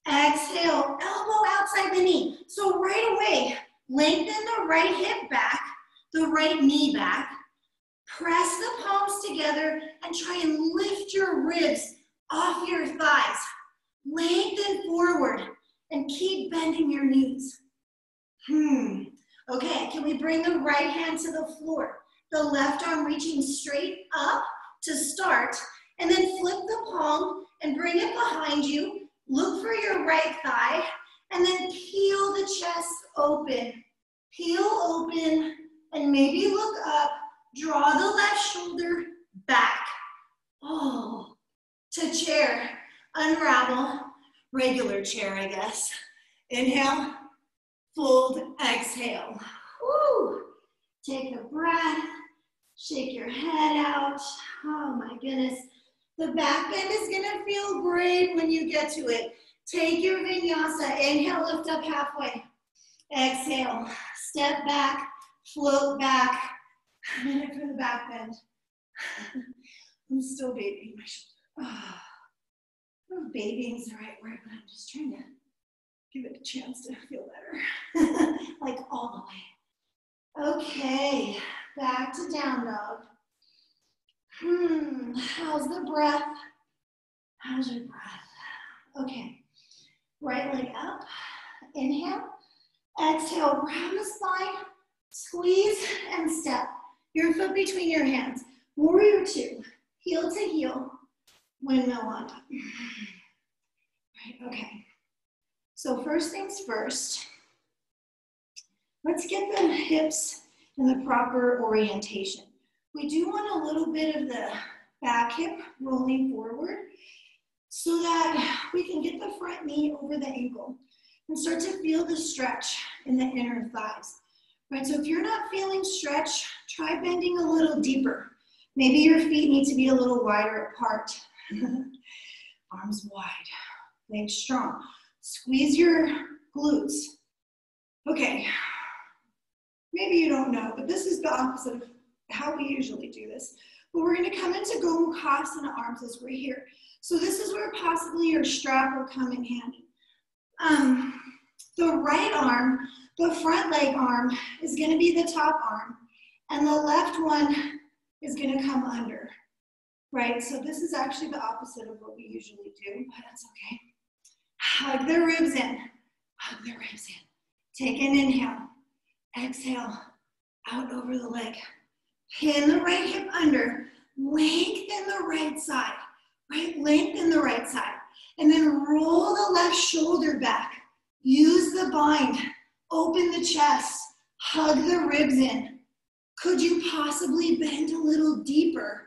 Exhale, elbow outside the knee. So right away, lengthen the right hip back, the right knee back. Press the palms together and try and lift your ribs off your thighs. Lengthen forward and keep bending your knees. Okay, can we bring the right hand to the floor? The left arm reaching straight up to start, and then flip the palm and bring it behind you. Look for your right thigh, and then peel the chest open. Peel open, and maybe look up. Draw the left shoulder back. Oh, to chair. Unravel. Regular chair, I guess. Inhale. Fold. Exhale. Woo. Take a breath. Shake your head out. Oh my goodness. The back bend is gonna feel great when you get to it. Take your vinyasa. Inhale, lift up halfway. Exhale, step back, float back. A minute for the back bend. I'm still babying my shoulder. I don't know if babying is the right word, but I'm just trying to give it a chance to feel better. Like all the way. Okay, back to down dog. How's the breath? How's your breath? Okay, right leg up. Inhale. Exhale, round the spine. Squeeze and step. Your foot between your hands. Warrior two. Heel to heel. Windmill on up. Right, okay. So first things first. Let's get the hips in the proper orientation. We do want a little bit of the back hip rolling forward so that we can get the front knee over the ankle and start to feel the stretch in the inner thighs. Right, so if you're not feeling stretch, try bending a little deeper. Maybe your feet need to be a little wider apart. Arms wide, legs strong. Squeeze your glutes. Okay, maybe you don't know, but this is the opposite of how we usually do this. But we're gonna come into Gomukhasana arms as we're here. So this is where possibly your strap will come in handy. The right arm, the front leg arm is gonna be the top arm, and the left one is gonna come under, right? So this is actually the opposite of what we usually do, but that's okay. Hug the ribs in, hug the ribs in. Take an inhale, exhale, out over the leg. Pin the right hip under, lengthen the right side, right? Lengthen the right side. And then roll the left shoulder back. Use the bind, open the chest, hug the ribs in. Could you possibly bend a little deeper?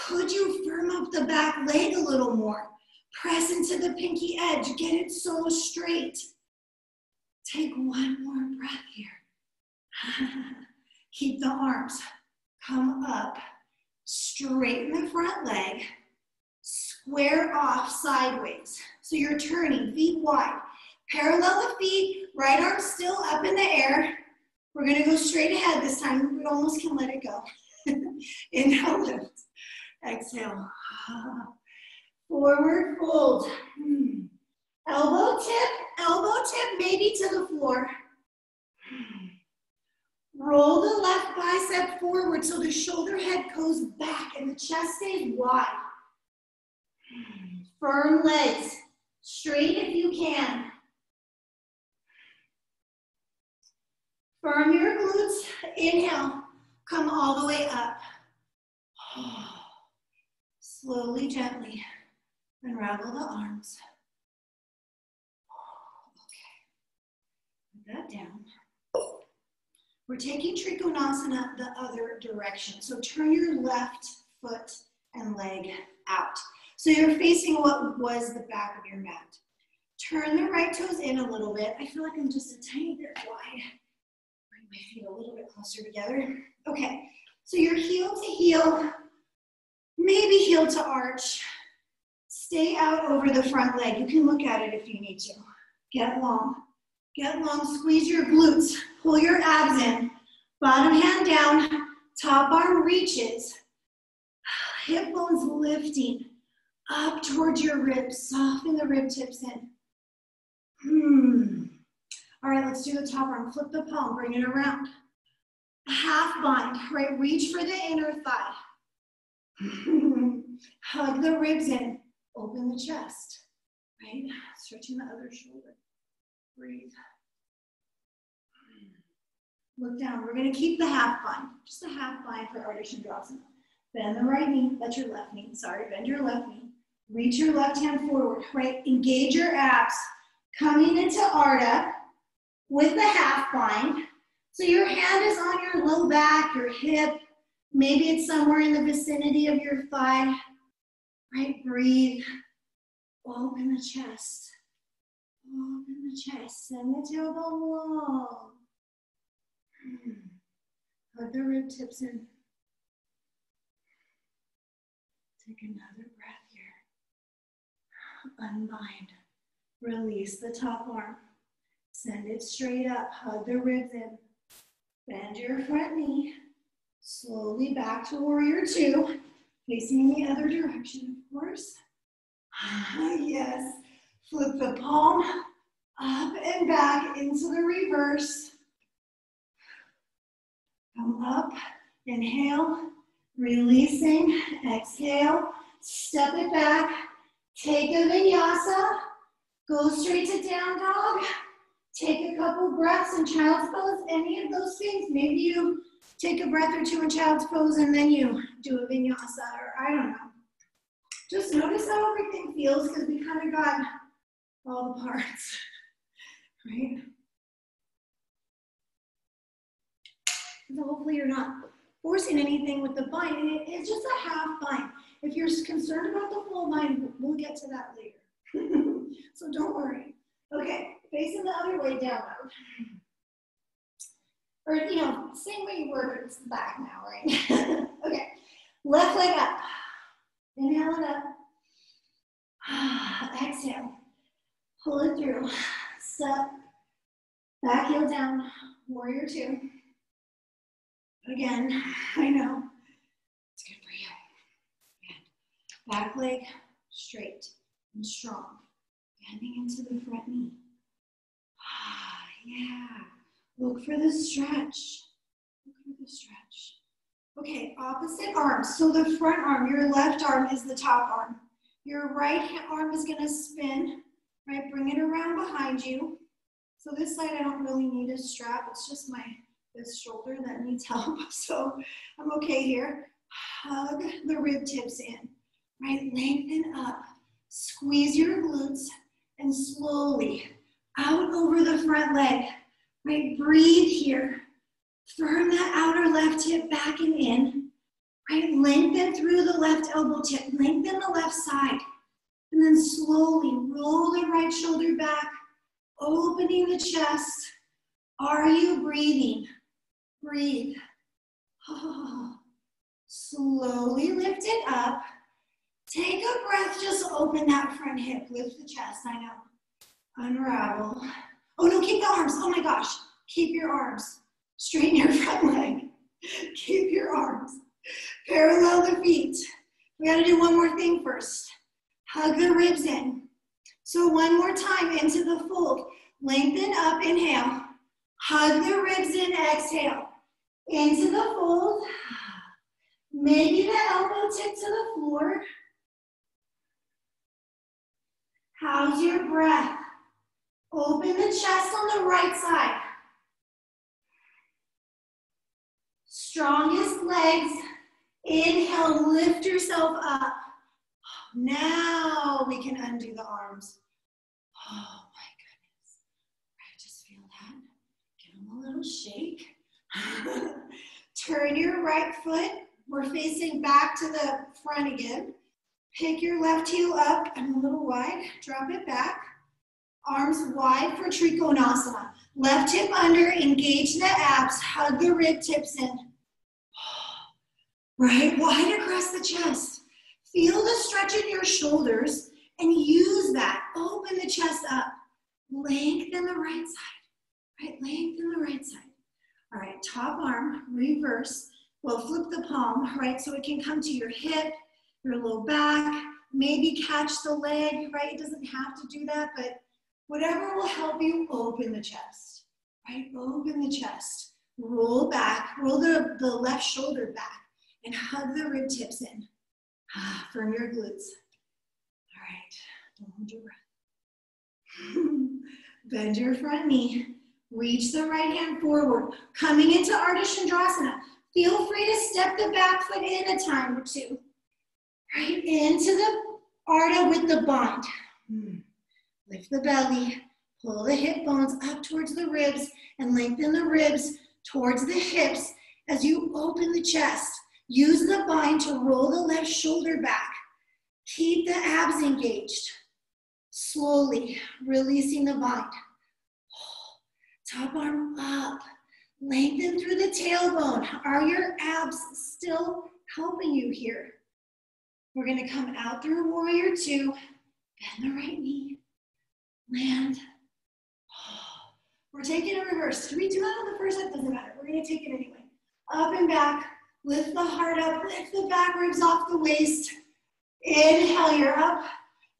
Could you firm up the back leg a little more? Press into the pinky edge, get it so straight. Take one more breath here. Keep the arms. Come up. Straighten the front leg. Square off sideways. So you're turning, feet wide. Parallel the feet, right arm still up in the air. We're gonna go straight ahead this time. We almost can let it go. Inhale, lift. Exhale. Forward fold. Elbow tip maybe to the floor. Roll the left bicep forward so the shoulder head goes back and the chest stays wide. Firm legs, straight if you can. Firm your glutes, inhale, come all the way up. Slowly, gently, unravel the arms. Okay, put that down. We're taking Trikonasana the other direction. So turn your left foot and leg out. So you're facing what was the back of your mat. Turn the right toes in a little bit. I feel like I'm just a tiny bit wide. Bring my feet a little bit closer together. Okay, so you're heel to heel, maybe heel to arch. Stay out over the front leg. You can look at it if you need to. Get long, squeeze your glutes, pull your abs in. Bottom hand down, top arm reaches. Hip bones lifting up towards your ribs. Soften the rib tips in. All right, let's do the top arm. Flip the palm, bring it around. Half bind, right? Reach for the inner thigh. Hug the ribs in. Open the chest, right? Stretching the other shoulder. Breathe. Look down. We're going to keep the half bind. Just a half bind for Ardha Chandrasana. Bend the right knee. Bend your left knee. Bend your left knee. Reach your left hand forward, right? Engage your abs. Coming into Ardha with the half bind. So your hand is on your low back, your hip. Maybe it's somewhere in the vicinity of your thigh. Right? Breathe. Open the chest. Open the chest. Send the tailbone long. Hug the rib tips in. Take another breath here. Unbind. Release the top arm. Send it straight up. Hug the ribs in. Bend your front knee. Slowly back to warrior two. Facing in the other direction, of course. Yes. Flip the palm up and back into the reverse. Come up, inhale, releasing, exhale, step it back, take a vinyasa, go straight to down dog, take a couple breaths in child's pose, any of those things. Maybe you take a breath or two in child's pose and then you do a vinyasa, or I don't know. Just notice how everything feels because we kind of got all the parts, right? So hopefully you're not forcing anything with the bind. It's just a half bind. If you're concerned about the full bind, we'll get to that later. So don't worry. Okay, facing the other way down. Or, you know, same way you were, but it's the back now, right? Okay, left leg up. Inhale it up. Exhale. Pull it through. Step. Back heel down. Warrior two. Again, I know. It's good for you. Good. Back leg straight and strong. Bending into the front knee. Yeah. Look for the stretch. Look for the stretch. Okay, opposite arms. So the front arm, your left arm is the top arm. Your right arm is going to spin, right? Bring it around behind you. So this side, I don't really need a strap. It's just this shoulder that needs help. So I'm okay here. Hug the rib tips in, right? Lengthen up. Squeeze your glutes and slowly out over the front leg, right? Breathe here. Firm that outer left hip back and in, right? Lengthen through the left elbow tip, lengthen the left side, and then slowly roll the right shoulder back, opening the chest. Are you breathing? Breathe. Oh. Slowly lift it up. Take a breath, just open that front hip, lift the chest, I know. Unravel. Oh no, keep the arms, oh my gosh. Keep your arms. Straighten your front leg. Keep your arms. Parallel the feet. We gotta do one more thing first. Hug the ribs in. So one more time into the fold. Lengthen up, inhale. Hug the ribs in, exhale. Into the fold. Maybe the elbow tip to the floor. How's your breath? Open the chest on the right side. Strongest legs. Inhale, lift yourself up. Now we can undo the arms. Oh my goodness. I just feel that. Give them a little shake. Turn your right foot. We're facing back to the front again. Pick your left heel up and a little wide. Drop it back. Arms wide for Trikonasana. Left hip under, engage the abs. Hug the rib tips in. Right, wide across the chest. Feel the stretch in your shoulders and use that. Open the chest up. Lengthen the right side. Right, lengthen the right side. All right, top arm, reverse. We'll flip the palm, right, so it can come to your hip, your low back, maybe catch the leg, right? It doesn't have to do that, but whatever will help you open the chest, right? Open the chest. Roll back, roll the left shoulder back, and hug the rib tips in. Firm your glutes. All right, don't hold your breath. Bend your front knee. Reach the right hand forward. Coming into Ardha Chandrasana. Feel free to step the back foot in a time or two. Right into the Ardha with the bind. Lift the belly. Pull the hip bones up towards the ribs and lengthen the ribs towards the hips as you open the chest. Use the bind to roll the left shoulder back. Keep the abs engaged. Slowly releasing the bind. Top arm up. Lengthen through the tailbone. Are your abs still helping you here? We're going to come out through Warrior Two. Bend the right knee. Land. We're taking a reverse. 3, 2 out of the first set, doesn't matter. We're going to take it anyway. Up and back. Lift the heart up. Lift the back ribs off the waist. Inhale, you're up.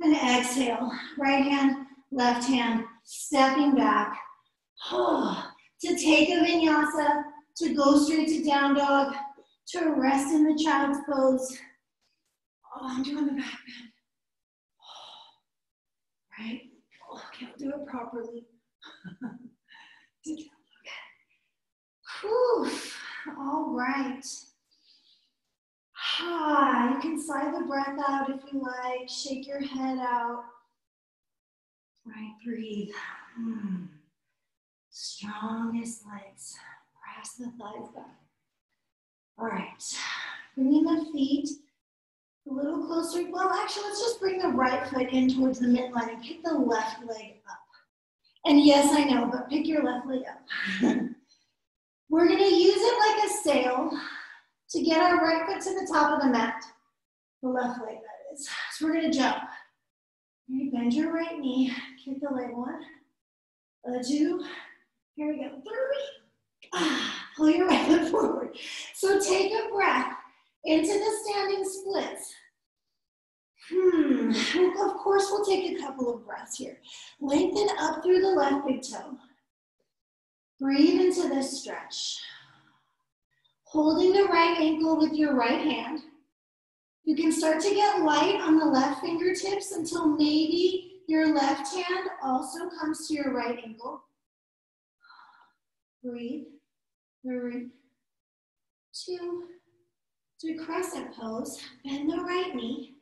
And exhale. Right hand, left hand. Stepping back. To take a vinyasa, to go straight to down dog, to rest in the child's pose. I'm doing the back bend. Right? Can't do it properly. Whew. All right. You can sigh the breath out if you like. Shake your head out. Right, breathe. Strongest legs. Press the thighs back. All right. Bringing the feet a little closer. Well, actually, let's just bring the right foot in towards the midline and pick the left leg up. And yes, I know, but pick your left leg up. We're going to use it like a sail to get our right foot to the top of the mat. The left leg, that is. So we're going to jump. You bend your right knee. Kick the leg 1, 2. Here we go. 3. Pull your right foot forward. So take a breath into the standing splits. Of course, we'll take a couple of breaths here. Lengthen up through the left big toe. Breathe into this stretch. Holding the right ankle with your right hand. You can start to get light on the left fingertips until maybe your left hand also comes to your right ankle. Breathe. 3, 2. Do crescent pose. Bend the right knee.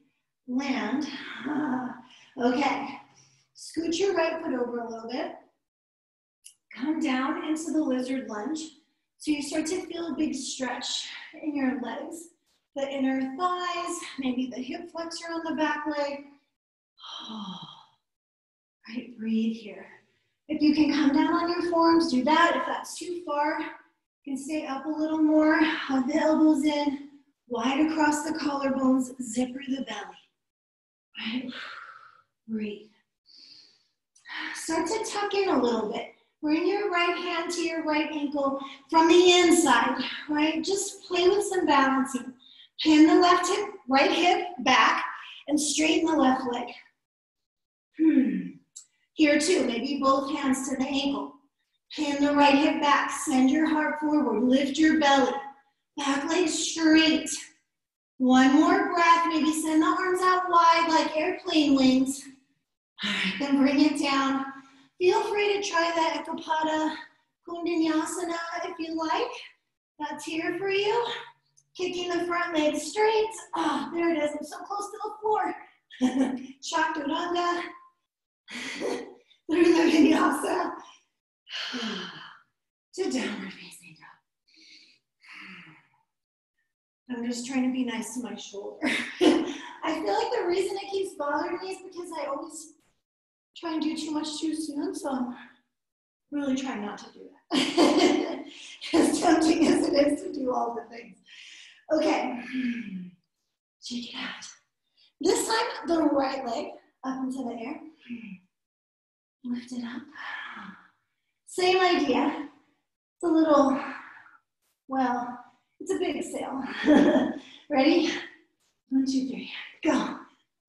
Land. Okay. Scoot your right foot over a little bit. Come down into the lizard lunge. So you start to feel a big stretch in your legs, the inner thighs, maybe the hip flexor on the back leg. Right, breathe here. If you can come down on your forearms, do that. If that's too far, You can stay up a little more, hug the elbows in, wide across the collarbones, zipper the belly. Right? Breathe. Start to tuck in a little bit. Bring your right hand to your right ankle from the inside, right? Just play with some balancing. Pin the left hip, right hip back, and straighten the left leg. Here too, maybe both hands to the ankle. Pin the right hip back, send your heart forward, lift your belly. Back leg straight. One more breath, maybe send the arms out wide like airplane wings. All right, then bring it down. Feel free to try that Ekapada Kundanyasana if you like. That's here for you. Kicking the front leg straight. Oh, there it is. I'm so close to the floor. Chaturanga. Through the vinyasa. To downward facing dog. I'm just trying to be nice to my shoulder. I feel like the reason it keeps bothering me is because I always try and do too much too soon, so I'm really trying not to do that. As tempting as it is to do all the things. Okay, check it out. This time, the right leg up into the air. Lift it up. Same idea. It's a little, well, it's a big sail. Ready? 1, 2, 3, go.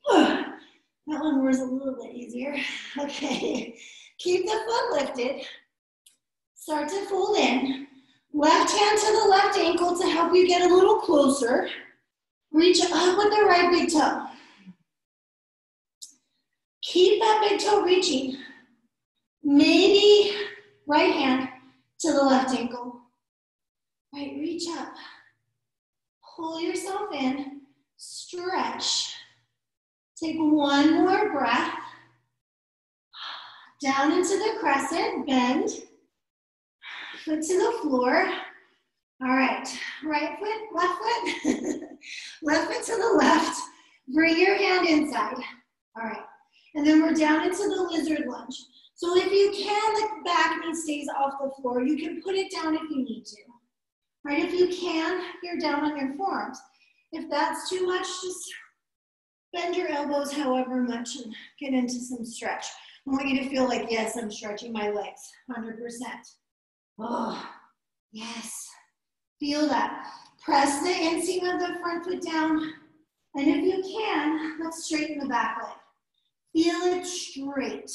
That one was a little bit easier. Okay, keep the foot lifted. Start to fold in. Left hand to the left ankle to help you get a little closer. Reach up with the right big toe. Keep that big toe reaching. Maybe right hand to the left ankle. Right, reach up. Pull yourself in. Stretch. Take one more breath. Down into the crescent, bend. Foot to the floor. All right, right foot, left foot. Left foot to the left. Bring your hand inside. All right, and then we're down into the lizard lunge. So if you can, the back knee stays off the floor. You can put it down if you need to. Right, if you can, you're down on your forearms. If that's too much, just bend your elbows however much and get into some stretch. I want you to feel like, yes, I'm stretching my legs, 100%. Oh, yes. Feel that. Press the inseam of the front foot down. And if you can, let's straighten the back leg. Feel it straight.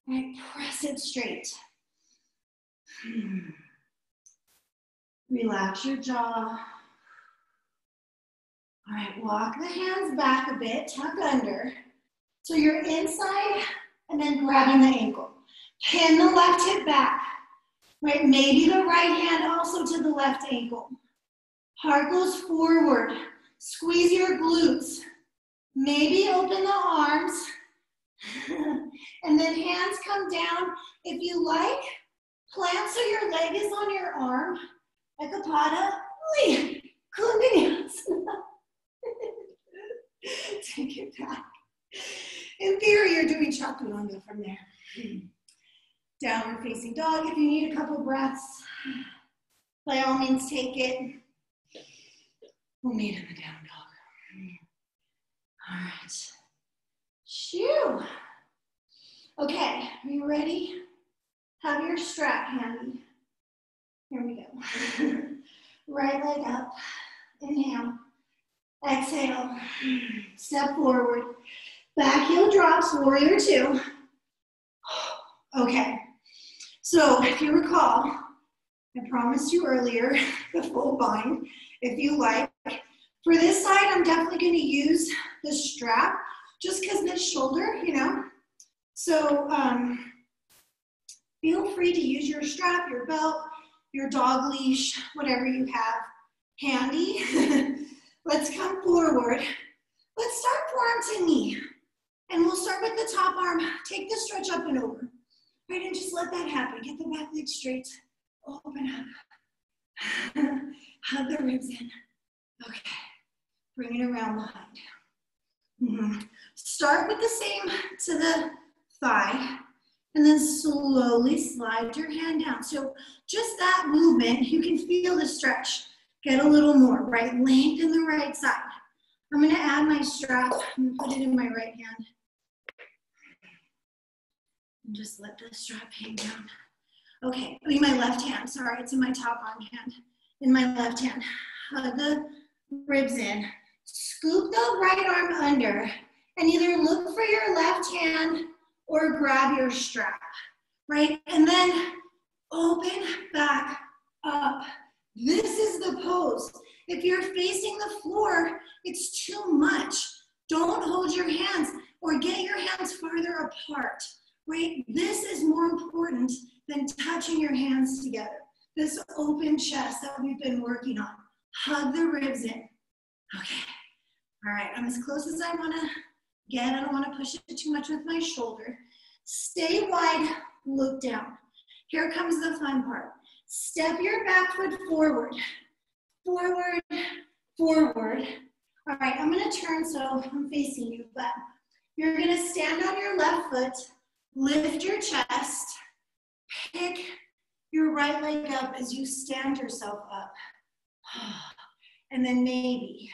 Right, press it straight. Relax your jaw. All right, walk the hands back a bit, tuck under. So you're inside and then grabbing the ankle. Pin the left hip back. Right, maybe the right hand also to the left ankle. Heart goes forward. Squeeze your glutes. Maybe open the arms. And then hands come down. If you like, plant so your leg is on your arm. Ekapada Kundanyasana. Take it back. In theory, you're doing chaturanga from there. Downward facing dog. If you need a couple breaths, by all means take it. We'll meet in the down dog. All right. Shoo. Okay, are you ready? Have your strap handy. Here we go. Right leg up. Inhale. Exhale. Step forward. Back heel drops, warrior 2. Okay. So if you recall, I promised you earlier the full bind, if you like. For this side, I'm definitely going to use the strap just because this shoulder, you know. So feel free to use your strap, your belt, your dog leash, whatever you have handy. Let's come forward. Let's start forearm to knee. And we'll start with the top arm. Take the stretch up and over. Right, and just let that happen. Get the back leg straight. Open up. Hug the ribs in. Okay. Bring it around behind. Start with the same to the thigh. And then slowly slide your hand down. So just that movement, you can feel the stretch. Get a little more, right? Lengthen the right side. I'm gonna add my strap. I'm gonna put it in my right hand. And just let the strap hang down. Okay, in my left hand, sorry, it's in my top arm hand. In my left hand, hug the ribs in. Scoop the right arm under and either look for your left hand or grab your strap, right? And then open back up. This is the pose. If you're facing the floor, it's too much. Don't hold your hands or get your hands farther apart, right? This is more important than touching your hands together. This open chest that we've been working on. Hug the ribs in. Okay. All right, I'm as close as I wanna get. I don't wanna push it too much with my shoulder. Stay wide, look down. Here comes the fun part. Step your back foot forward. Forward, forward. All right, I'm gonna turn so I'm facing you, but you're gonna stand on your left foot, lift your chest, pick your right leg up as you stand yourself up. And then maybe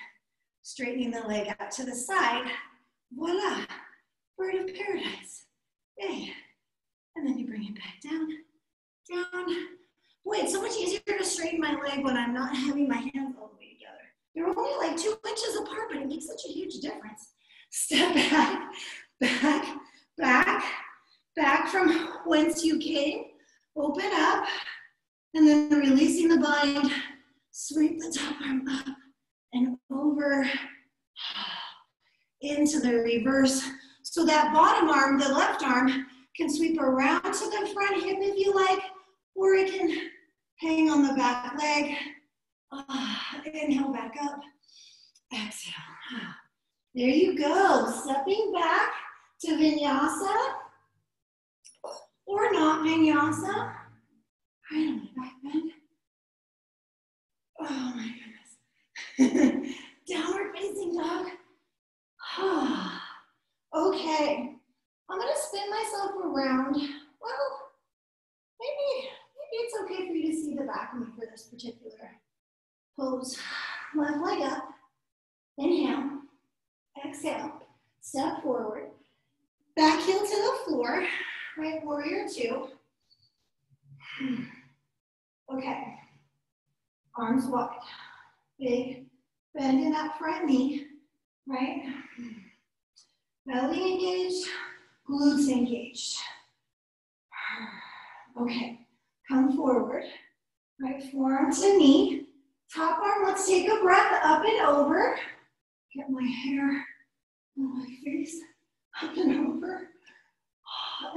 straightening the leg out to the side. Voila, bird of paradise. Yay. And then you bring it back down, down. Boy, it's so much easier to straighten my leg when I'm not having my hands all the way together. They're only like 2 inches apart, but it makes such a huge difference. Step back, back, back, back from whence you came. Open up, and then releasing the bind. Sweep the top arm up and over into the reverse. So that bottom arm, the left arm, can sweep around to the front hip if you like, or it can hang on the back leg. Inhale back up, exhale. There you go, stepping back to vinyasa, or not vinyasa. Right on the back bend. Oh my goodness. Downward facing dog. Okay, I'm gonna spin myself around. Well, maybe it's okay for you to see the back of me for this particular pose. Left leg up, inhale, exhale, step forward, back heel to the floor, right, warrior two. Okay, arms wide, big bend in that front knee, right? Belly engaged, glutes engaged. Okay, come forward, right, forearm to knee. Top arm, let's take a breath up and over. Get my hair on my face, up and over.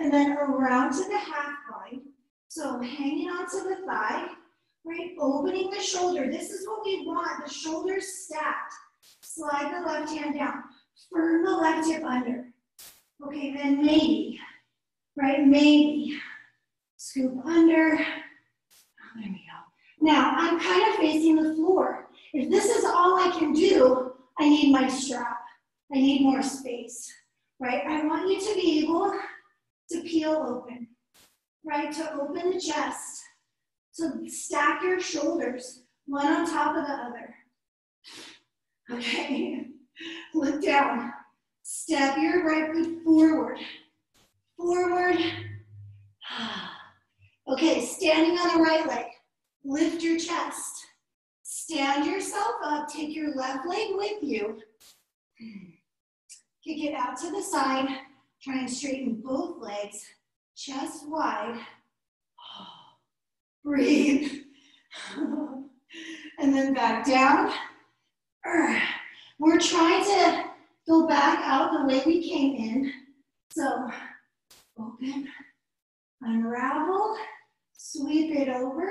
And then around to the half bind. So hanging onto the thigh, right? Opening the shoulder. This is what we want, the shoulders stacked. Slide the left hand down. Firm the left hip under. Okay, then maybe, right? Maybe. Scoop under. Oh, there we go. Now, I'm kind of facing the floor. If this is all I can do, I need my strap. I need more space, right? I want you to be able to peel open, right? To open the chest. So stack your shoulders, one on top of the other. Okay, look down. Step your right foot forward. Forward. Okay, standing on the right leg. Lift your chest. Stand yourself up. Take your left leg with you. Kick it out to the side. Try and straighten both legs. Chest wide. Breathe. And then back down. We're trying to go back out the way we came in. So open, unravel, sweep it over,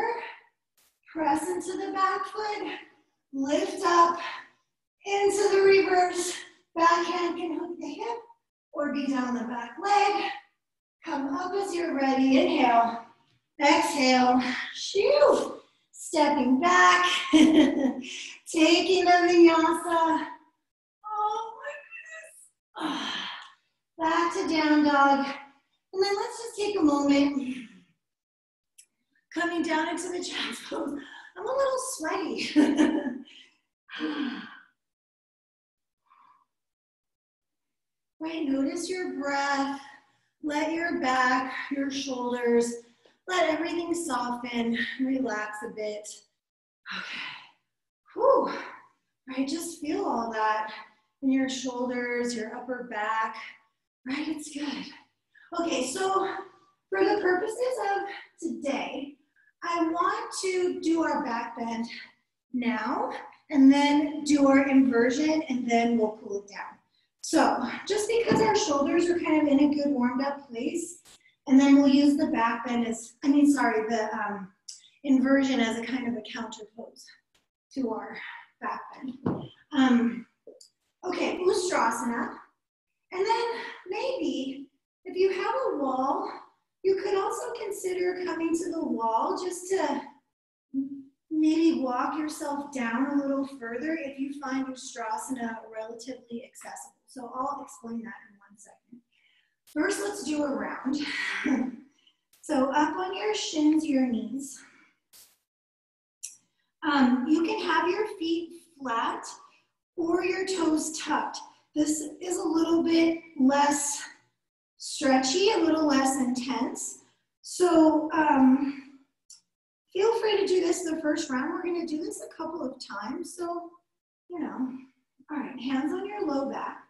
press into the back foot, lift up, into the reverse. Back hand can hook the hip or be down the back leg. Come up as you're ready. Inhale. Exhale. Shoo. Stepping back. Taking the vinyasa. Oh my goodness. Back to down dog. And then let's just take a moment. Coming down into the child's pose. I'm a little sweaty. Right, notice your breath. Let your back, your shoulders, let everything soften, relax a bit. Okay, whew. Right, just feel all that in your shoulders, your upper back. Right, it's good. Okay, so for the purposes of today, I want to do our back bend now, and then do our inversion, and then we'll pull it down. So just because our shoulders are kind of in a good warmed up place, and then we'll use the back bend as, the inversion as a kind of a counter pose to our back bend. Okay, Ustrasana. And then maybe if you have a wall, you could also consider coming to the wall just to maybe walk yourself down a little further if you find Ustrasana relatively accessible. So I'll explain that in 1 second. First, let's do a round. So up on your shins, your knees. You can have your feet flat or your toes tucked. This is a little bit less stretchy, a little less intense. So feel free to do this the first round. We're going to do this a couple of times. So, you know, all right, hands on your low back,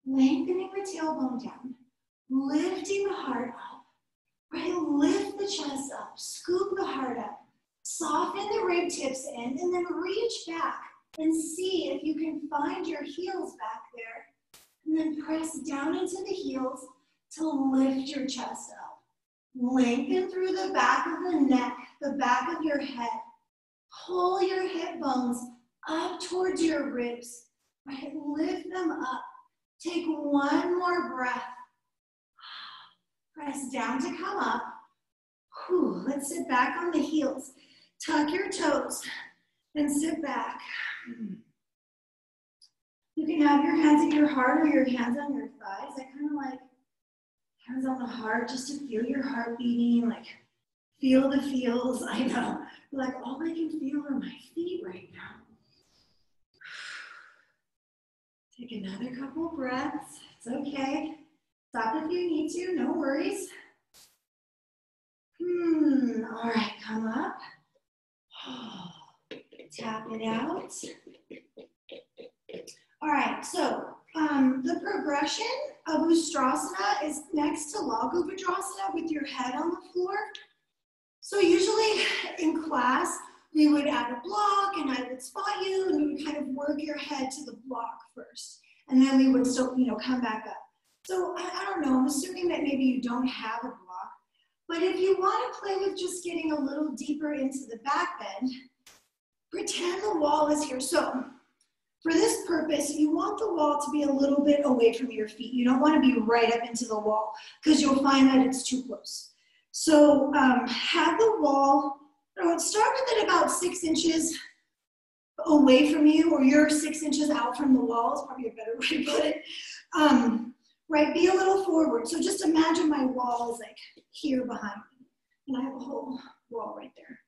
lengthening the tailbone down, lifting the heart up, right? Lift the chest up, scoop the heart up, soften the rib tips in, and then reach back and see if you can find your heels back there. And then press down into the heels to lift your chest up. Lengthen through the back of the neck, the back of your head. Pull your hip bones up towards your ribs. Right? Lift them up. Take one more breath. Press down to come up. Whew. Let's sit back on the heels. Tuck your toes and sit back. You can have your hands at your heart or your hands on your thighs. I kind of like hands on the heart just to feel your heart beating, like feel the feels. I know, like all I can feel are my feet right now. Take another couple breaths. It's okay. Stop if you need to, no worries. All right, come up. Tap it out. All right, so the progression of Ustrasana is next to Laghu Vajrasana with your head on the floor. So usually in class, we would add a block and I would spot you and we would kind of work your head to the block first. And then we would still, come back up. So I don't know, I'm assuming that maybe you don't have a block. But if you want to play with just getting a little deeper into the back bend, pretend the wall is here. So for this purpose, you want the wall to be a little bit away from your feet. You don't want to be right up into the wall because you'll find that it's too close. So have the wall, start with it about 6 inches away from you, or you're 6 inches out from the wall is probably a better way to put it. Right, be a little forward. So just imagine my wall is like here behind me, and I have a whole wall right there.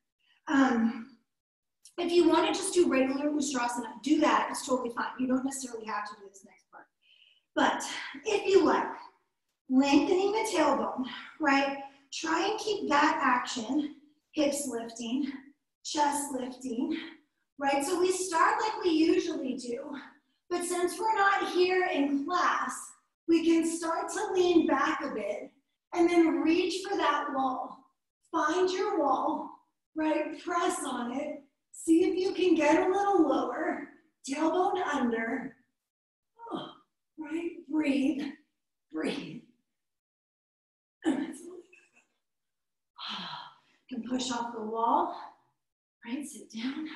If you want to just do regular Ustrasana, do that. It's totally fine. You don't necessarily have to do this next part. But if you like, lengthening the tailbone, right? Try and keep that action, hips lifting, chest lifting, right? So we start like we usually do. But since we're not here in class, we can start to lean back a bit and then reach for that wall. Find your wall, right? Press on it. See if you can get a little lower, tailbone under. Oh, right? Breathe, breathe. You can push off the wall, right? Sit down.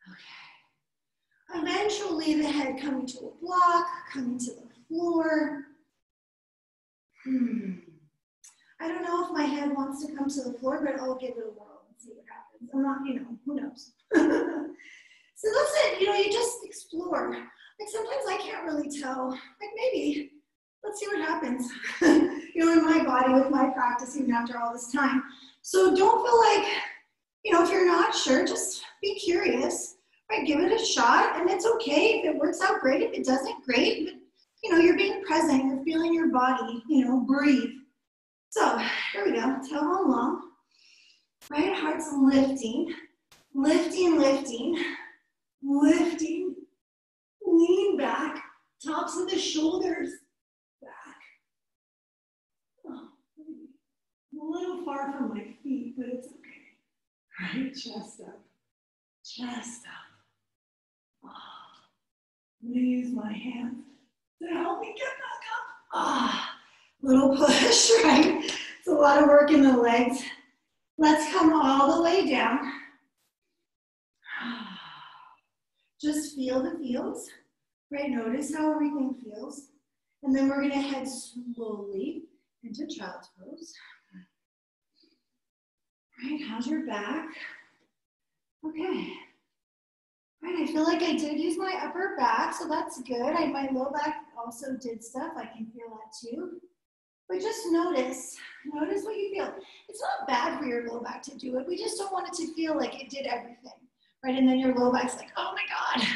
Okay. Eventually, the head coming to a block, coming to the floor. I don't know if my head wants to come to the floor, but I'll give it a whirl and see what happens. I'm not, who knows? So that's it, you just explore. Like sometimes I can't really tell, like maybe let's see what happens. You know, in my body with my practice, even after all this time. So don't feel like, you know, if you're not sure, just be curious, right? Give it a shot, and it's okay if it works out great. If it doesn't, great. But, you know, you're being present, you're feeling your body, you know, breathe. So here we go, tail bone long, right? Heart's lifting, lifting, lifting, lifting, lean back, tops of the shoulders back. Oh, I'm a little far from my feet, but it's okay. Right, chest up, chest up. Oh, I'm gonna use my hands to help me get back up. Ah. Little push, right? It's a lot of work in the legs. Let's come all the way down. Just feel the feels, right? Notice how everything feels. And then we're gonna head slowly into child's pose. Right, how's your back? Okay. Right, I feel like I did use my upper back, so that's good. My low back also did stuff. I can feel that too. But just notice what you feel. It's not bad for your low back to do it. We just don't want it to feel like it did everything, right? And then your low back's like, oh my God,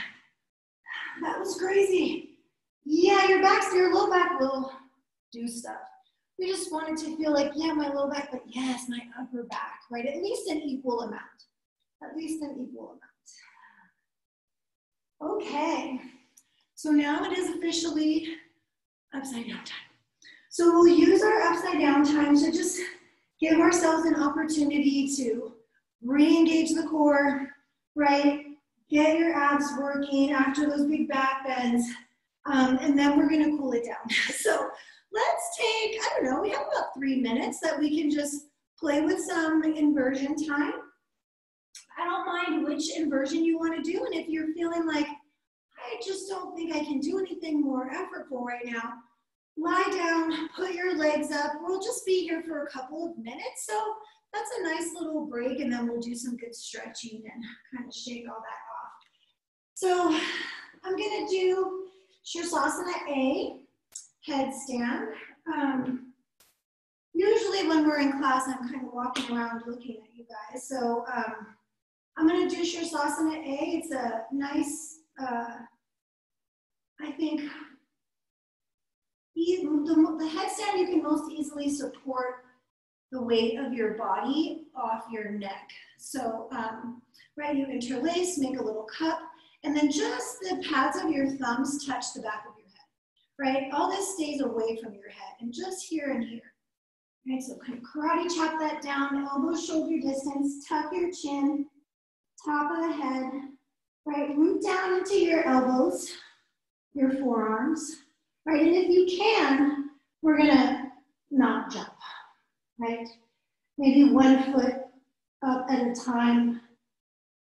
that was crazy. Yeah, your low back will do stuff. We just want it to feel like, yeah, my low back, but yes, my upper back, right? At least an equal amount. At least an equal amount. Okay, so now it is officially upside down time. So we'll use our upside down time to just give ourselves an opportunity to re-engage the core, right? Get your abs working after those big back bends, and then we're gonna cool it down. So let's take, I don't know, we have about 3 minutes that we can just play with some inversion time. I don't mind which inversion you wanna do, and if you're feeling like, I just don't think I can do anything more effortful right now, lie down, put your legs up. We'll just be here for a couple of minutes. So that's a nice little break, and then we'll do some good stretching and kind of shake all that off. So I'm gonna do Shirsasana A, headstand. Usually when we're in class, I'm kind of walking around looking at you guys. So I'm gonna do Shirsasana A. It's a nice, I think, the headstand, you can most easily support the weight of your body off your neck. So, right, you interlace, make a little cup, and then just the pads of your thumbs touch the back of your head, right? All this stays away from your head, and just here and here. Right, so kind of karate chop that down, elbow shoulder distance, tuck your chin, top of the head, right? Root down into your elbows, your forearms. Right, and if you can, we're gonna not jump, right? Maybe 1 foot up at a time.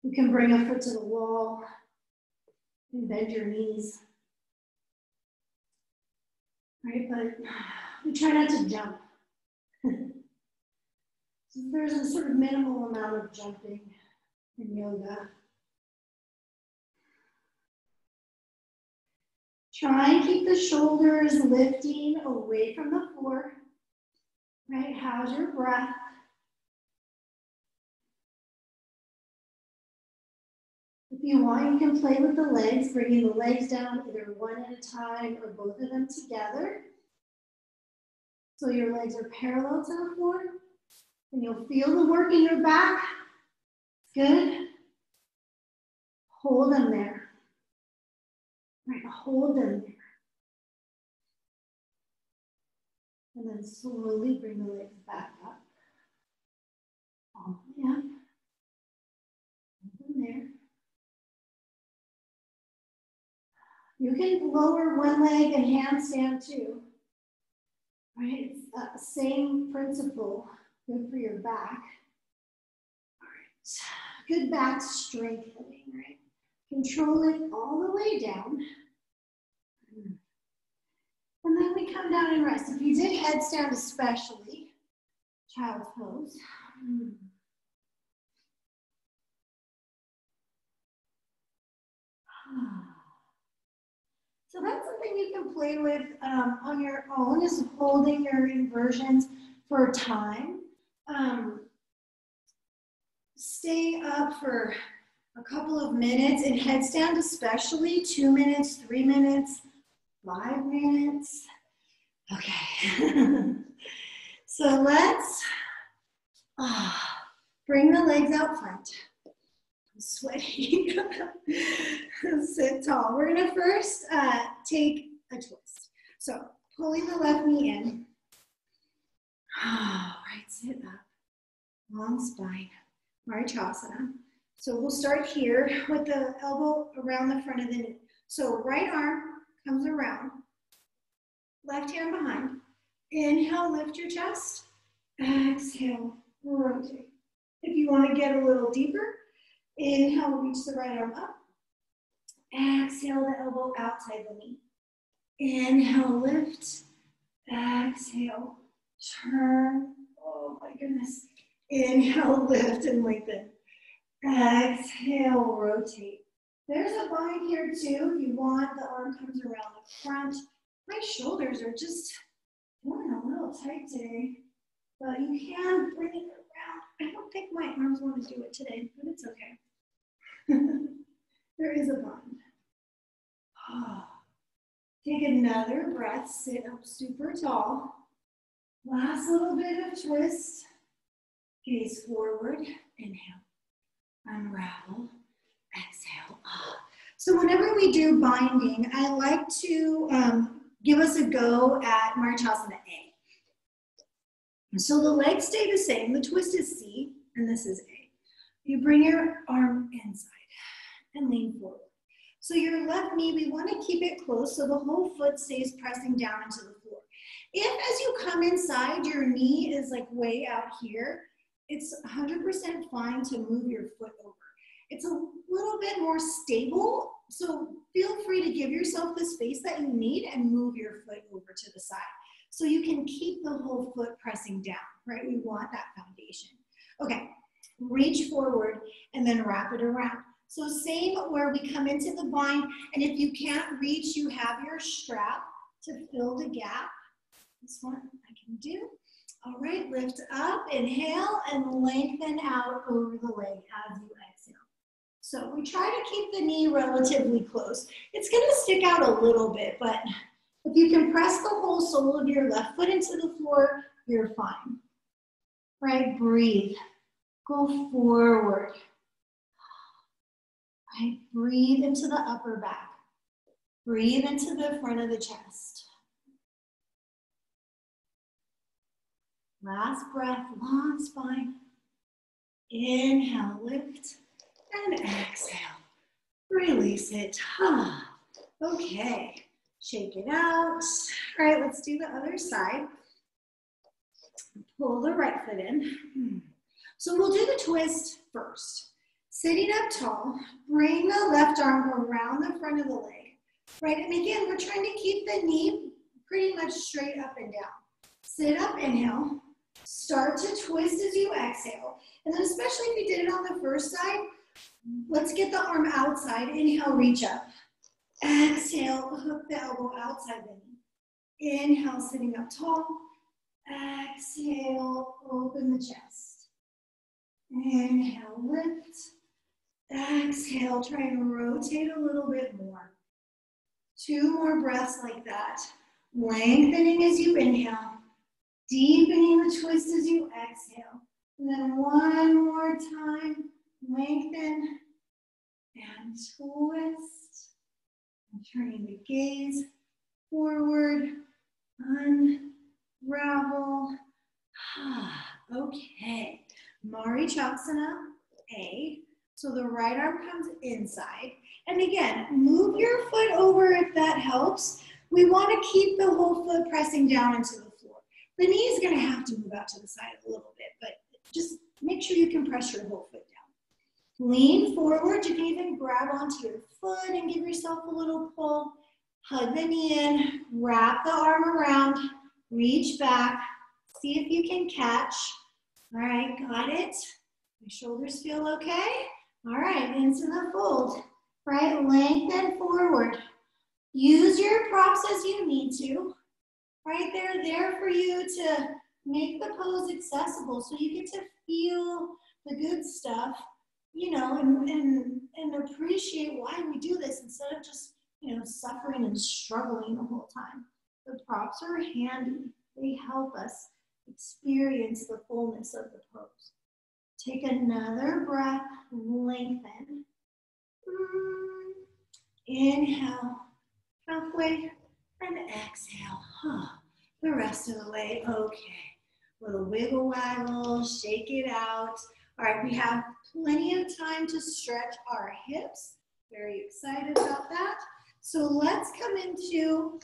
You can bring a foot to the wall and bend your knees, right? But we try not to jump. So there's a sort of minimal amount of jumping in yoga. Try and keep the shoulders lifting away from the floor, right? How's your breath? If you want, you can play with the legs, bringing the legs down either one at a time or both of them together. So your legs are parallel to the floor, and you'll feel the work in your back. Good. Hold them there. Right, hold them there. And then slowly bring the legs back up. All the way up. Hold them there. You can lower one leg and handstand too. Right, it's the same principle. Good for your back. All right, good back strengthening, right? Control it all the way down. And then we come down and rest. If you did headstand especially, child's pose. So that's a something you can play with on your own is holding your inversions for time. Stay up for a couple of minutes in headstand, especially 2 minutes, 3 minutes, 5 minutes. Okay. So let's bring the legs out front. I'm sweating. Sit tall. We're gonna first take a twist. So pulling the left knee in. Right, sit up. Long spine. Marichasana. So we'll start here with the elbow around the front of the knee. So right arm comes around. Left hand behind. Inhale, lift your chest. Exhale, rotate. If you want to get a little deeper, inhale, reach the right arm up. Exhale, the elbow outside the knee. Inhale, lift. Exhale, turn. Oh my goodness. Inhale, lift and lengthen. Exhale, rotate. There's a bind here too. You want the arm comes around the front. My shoulders are just feeling a little tight today, but you can bring it around. I don't think my arms want to do it today, but it's okay. There is a bind. Take another breath, sit up super tall. Last little bit of twist. Gaze forward, inhale. Unravel, exhale. So whenever we do binding, I like to give us a go at Marichasana A. So the legs stay the same. The twist is C, and this is A. You bring your arm inside and lean forward. So your left knee, we want to keep it close so the whole foot stays pressing down into the floor. If as you come inside, your knee is like way out here, it's 100% fine to move your foot over. It's a little bit more stable, so feel free to give yourself the space that you need and move your foot over to the side. So you can keep the whole foot pressing down, right? We want that foundation. Okay, reach forward and then wrap it around. So same where we come into the bind, and if you can't reach, you have your strap to fill the gap. This one I can do. All right, lift up, inhale, and lengthen out over the leg as you exhale. So we try to keep the knee relatively close. It's gonna stick out a little bit, but if you can press the whole sole of your left foot into the floor, you're fine. Right, breathe, go forward. Right, breathe into the upper back. Breathe into the front of the chest. Last breath, long spine. Inhale, lift, and exhale. Release it. Okay, shake it out. All right, let's do the other side. Pull the right foot in. So we'll do the twist first. Sitting up tall, bring the left arm around the front of the leg. Right, and again, we're trying to keep the knee pretty much straight up and down. Sit up, inhale. Start to twist as you exhale. And then especially if you did it on the first side, let's get the arm outside. Inhale, reach up. Exhale, hook the elbow outside the knee. Inhale, sitting up tall. Exhale, open the chest. Inhale, lift. Exhale, try and rotate a little bit more. 2 more breaths like that. Lengthening as you inhale. Deepening the twist as you exhale. And then one more time. Lengthen and twist. And turning the gaze forward. Unravel. Okay. Marichasana A. So the right arm comes inside. And again, move your foot over if that helps. We want to keep the whole foot pressing down into the floor. The knee is going to have to move out to the side a little bit, but just make sure you can press your whole foot down. Lean forward. You can even grab onto your foot and give yourself a little pull. Hug the knee in. Wrap the arm around. Reach back. See if you can catch. All right, got it. My shoulders feel okay. All right, into the fold. Right, lengthen forward. Use your props as you need to, right? They're there for you to make the pose accessible so you get to feel the good stuff, you know, and appreciate why we do this instead of just, you know, suffering and struggling the whole time. The props are handy. They help us experience the fullness of the pose. Take another breath, lengthen. Inhale, halfway, and exhale. The rest of the way, okay. Little wiggle waggle, shake it out. All right, we have plenty of time to stretch our hips. Very excited about that. So let's come into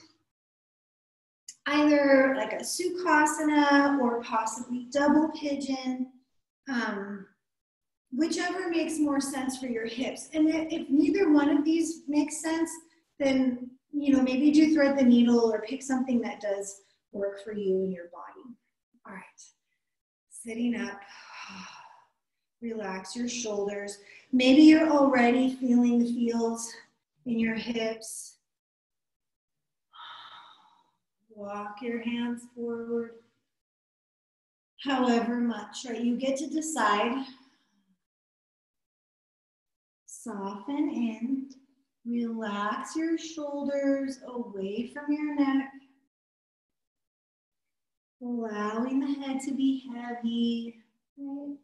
either like a Sukhasana or possibly double pigeon, whichever makes more sense for your hips. And if neither one of these makes sense, then, you know, maybe do thread the needle or pick something that does work for you and your body. All right, sitting up, relax your shoulders. Maybe you're already feeling the feels in your hips. Walk your hands forward, however much, right? You get to decide. Soften in, relax your shoulders away from your neck, allowing the head to be heavy. Right?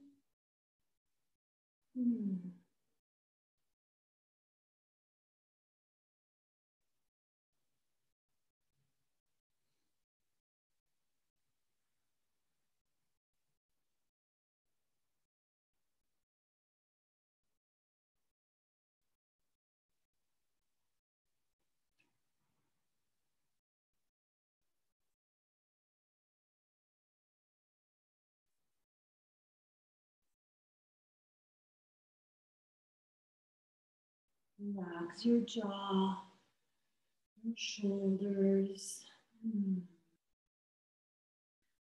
Relax your jaw, your shoulders.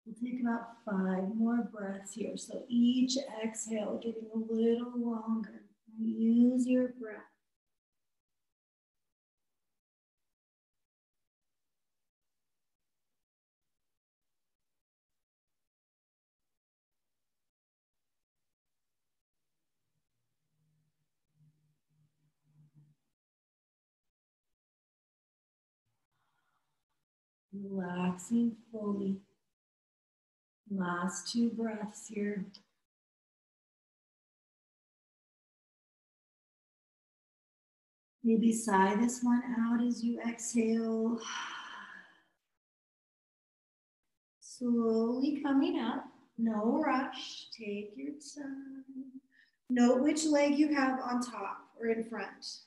We'll take about 5 more breaths here. So each exhale getting a little longer. Use your breath. Relaxing fully. Last 2 breaths here. Maybe sigh this one out as you exhale. Slowly coming up. No rush. Take your time. Note which leg you have on top or in front.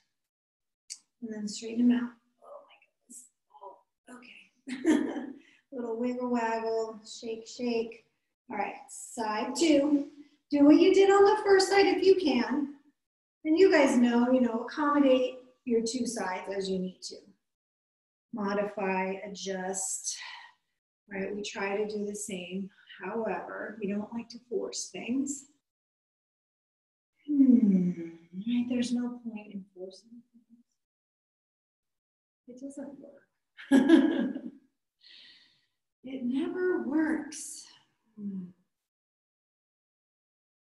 And then straighten them out. Oh my goodness. Oh, okay. Little wiggle waggle, shake, shake. All right, side 2. Do what you did on the first side if you can. And you guys know, accommodate your 2 sides as you need to. Modify, adjust. All right, we try to do the same. However, we don't like to force things. Right, there's no point in forcing things. It doesn't work. It never works.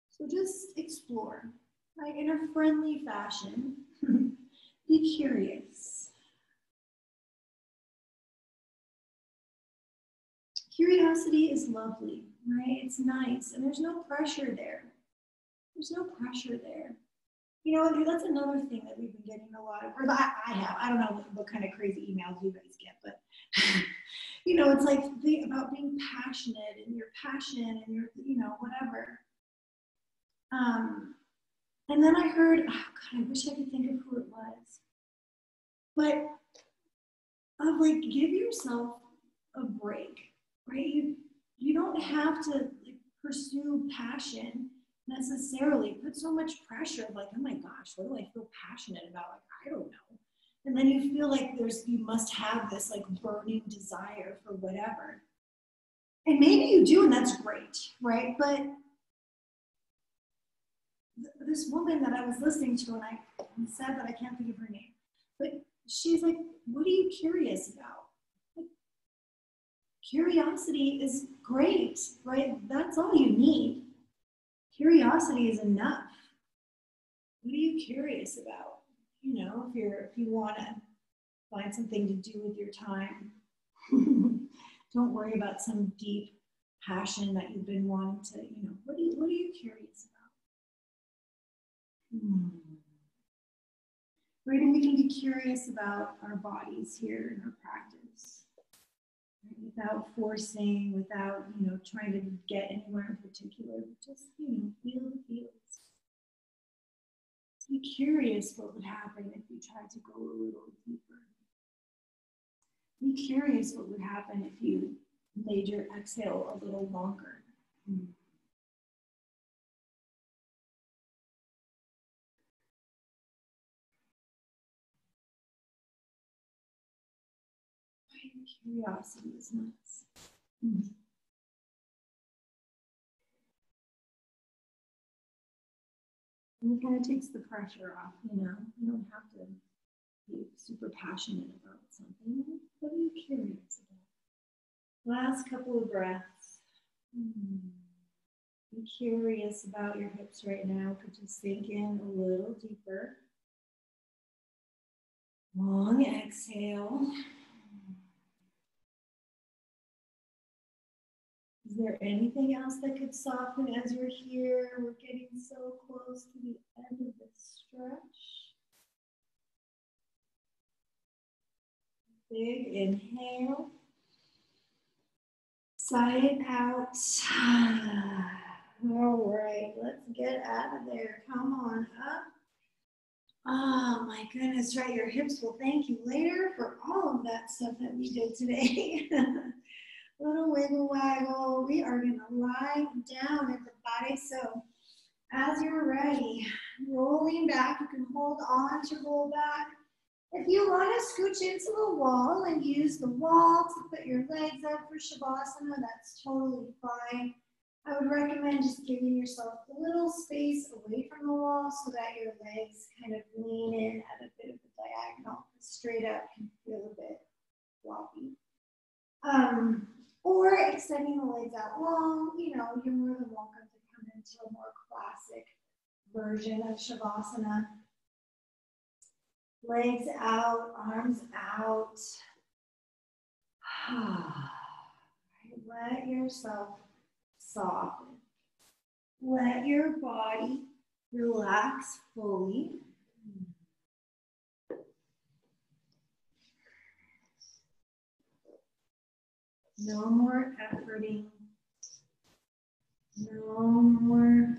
So just explore, right, in a friendly fashion. Be curious. Curiosity is lovely, right? It's nice, and there's no pressure there. There's no pressure there. That's another thing that we've been getting a lot of, or I have. I don't know what kind of crazy emails you guys get, but it's like about being passionate and your passion and your, whatever. And then I heard, oh God, I wish I could think of who it was. But of like, give yourself a break, right? You don't have to pursue passion necessarily. Put so much pressure of like, oh my gosh, what do I feel passionate about? Like, I don't know. And then you feel like you must have this like burning desire for whatever. And maybe you do, and that's great, right? But this woman that I was listening to, and I'm sad that I can't think of her name, but she's like, what are you curious about? Like, curiosity is great, right? That's all you need. Curiosity is enough. What are you curious about? You know, if you want to find something to do with your time, don't worry about some deep passion that you've been wanting to, you know, what are you curious about? Right, and we can be curious about our bodies here in our practice, right? Without forcing, without, you know, trying to get anywhere in particular, just, you know, feel the feels. Be curious what would happen if you tried to go a little deeper. Be curious what would happen if you made your exhale a little longer. Curiosity is nice. And it kind of takes the pressure off, you know. You don't have to be super passionate about something. What are you curious about? Last couple of breaths. Be curious about your hips right now. Could you sink in a little deeper? Long exhale. Is there anything else that could soften as you're here? We're getting so close to the end of the stretch. Big inhale. Sigh it out. All right, let's get out of there. Come on up. Oh my goodness, right? Your hips will thank you later for all of that stuff that we did today. Little wiggle waggle. We are going to lie down, everybody. So as you're ready, rolling back, you can hold on to roll back. If you want to scooch into the wall and use the wall to put your legs up for Shavasana, that's totally fine. I would recommend just giving yourself a little space away from the wall so that your legs kind of lean in at a bit of a diagonal. Straight up can feel a bit floppy. Or extending the legs out long, you know, you're more than welcome to come into a more classic version of Shavasana. Legs out, arms out. Let yourself soften. Let your body relax fully. No more efforting. No more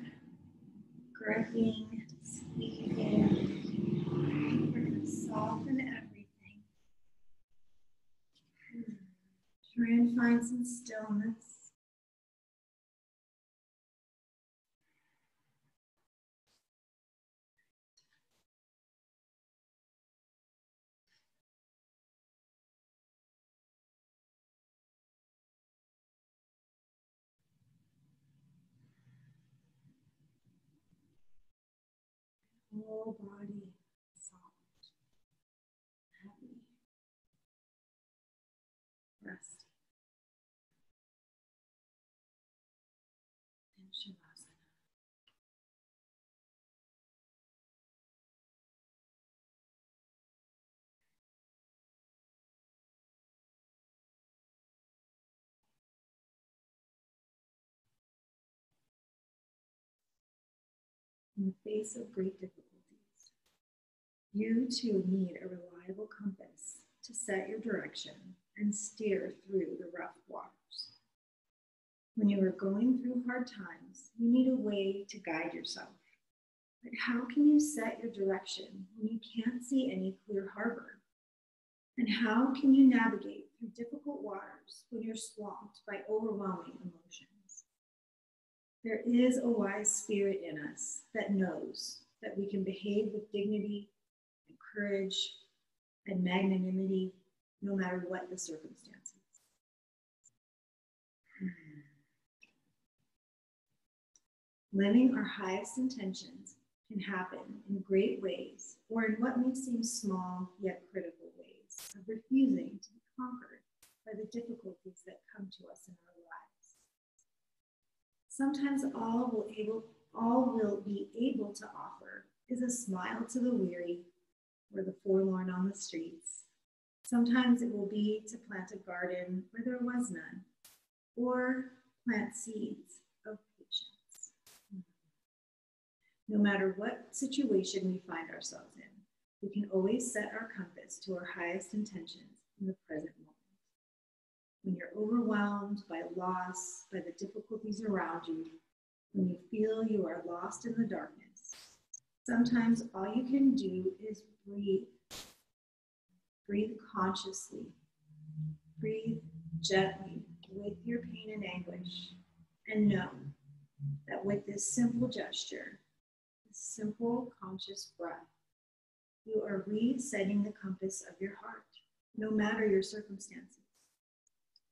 gripping, squeezing. We're going to soften everything. Try and find some stillness. Whole body soft, happy, resting, and Shavasana. In the face of great difficulties, you too need a reliable compass to set your direction and steer through the rough waters. When you are going through hard times, you need a way to guide yourself. But how can you set your direction when you can't see any clear harbor? And how can you navigate through difficult waters when you're swamped by overwhelming emotions? There is a wise spirit in us that knows that we can behave with dignity and courage and magnanimity no matter what the circumstances. Living our highest intentions can happen in great ways or in what may seem small yet critical ways of refusing to be conquered by the difficulties that come to us in our lives. Sometimes all we'll be able to offer is a smile to the weary or the forlorn on the streets. Sometimes it will be to plant a garden where there was none, or plant seeds of patience. No matter what situation we find ourselves in, we can always set our compass to our highest intentions in the present moment. When you're overwhelmed by loss, by the difficulties around you, when you feel you are lost in the darkness, sometimes all you can do is breathe. Breathe consciously. Breathe gently with your pain and anguish. And know that with this simple gesture, this simple conscious breath, you are resetting the compass of your heart, no matter your circumstances.